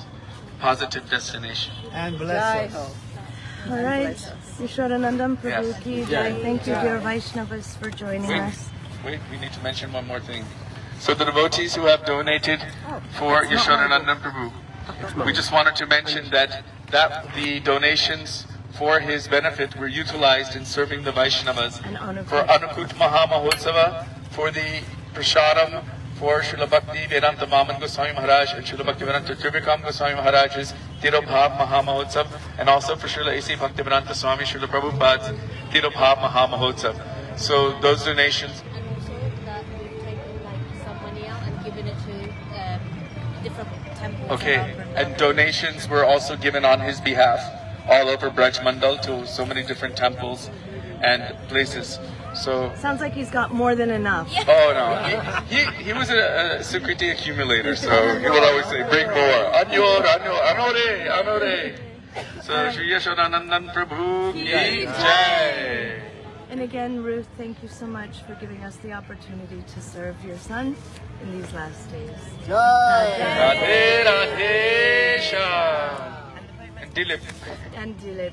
positive destination. And bless us. All right. Yashodanandan Prabhu Yes. ki jai. Thank you, dear Vaishnavas, for joining us. Wait, we need to mention one more thing. So the devotees who have donated for Yashodanandan Prabhu, we just wanted to mention that the donations for his benefit were utilized in serving the Vaishnavas for Anukut Maha Mahotsava, for the Prashadam, for Srila Bhakti Vedanta Vaman Goswami Maharaj and Srila Bhakti Vedanta Trivakam Goswami Maharaj's Tirobhav Maha Mahotsav, and also for Srila A.C. Bhakti Vedanta Swami Srila Prabhupada's Tirobhav Maha Mahotsav. So those donations. And also that we've taken like some money out and given it to different temples. Okay, around Vrindavan. and donations were also given on his behalf all over Braj Mandal to so many different temples and places. So Sounds like he's got more than enough. oh no, he was a Sukriti accumulator, so he will always say, bring more. Anyor, anore, anore. So Shri Yashodanandan Prabhu ki jai. And again, Ruth, thank you so much for giving us the opportunity to serve your son in these last days. Radhe Radhe Shyam. And Dilip. And Dilip.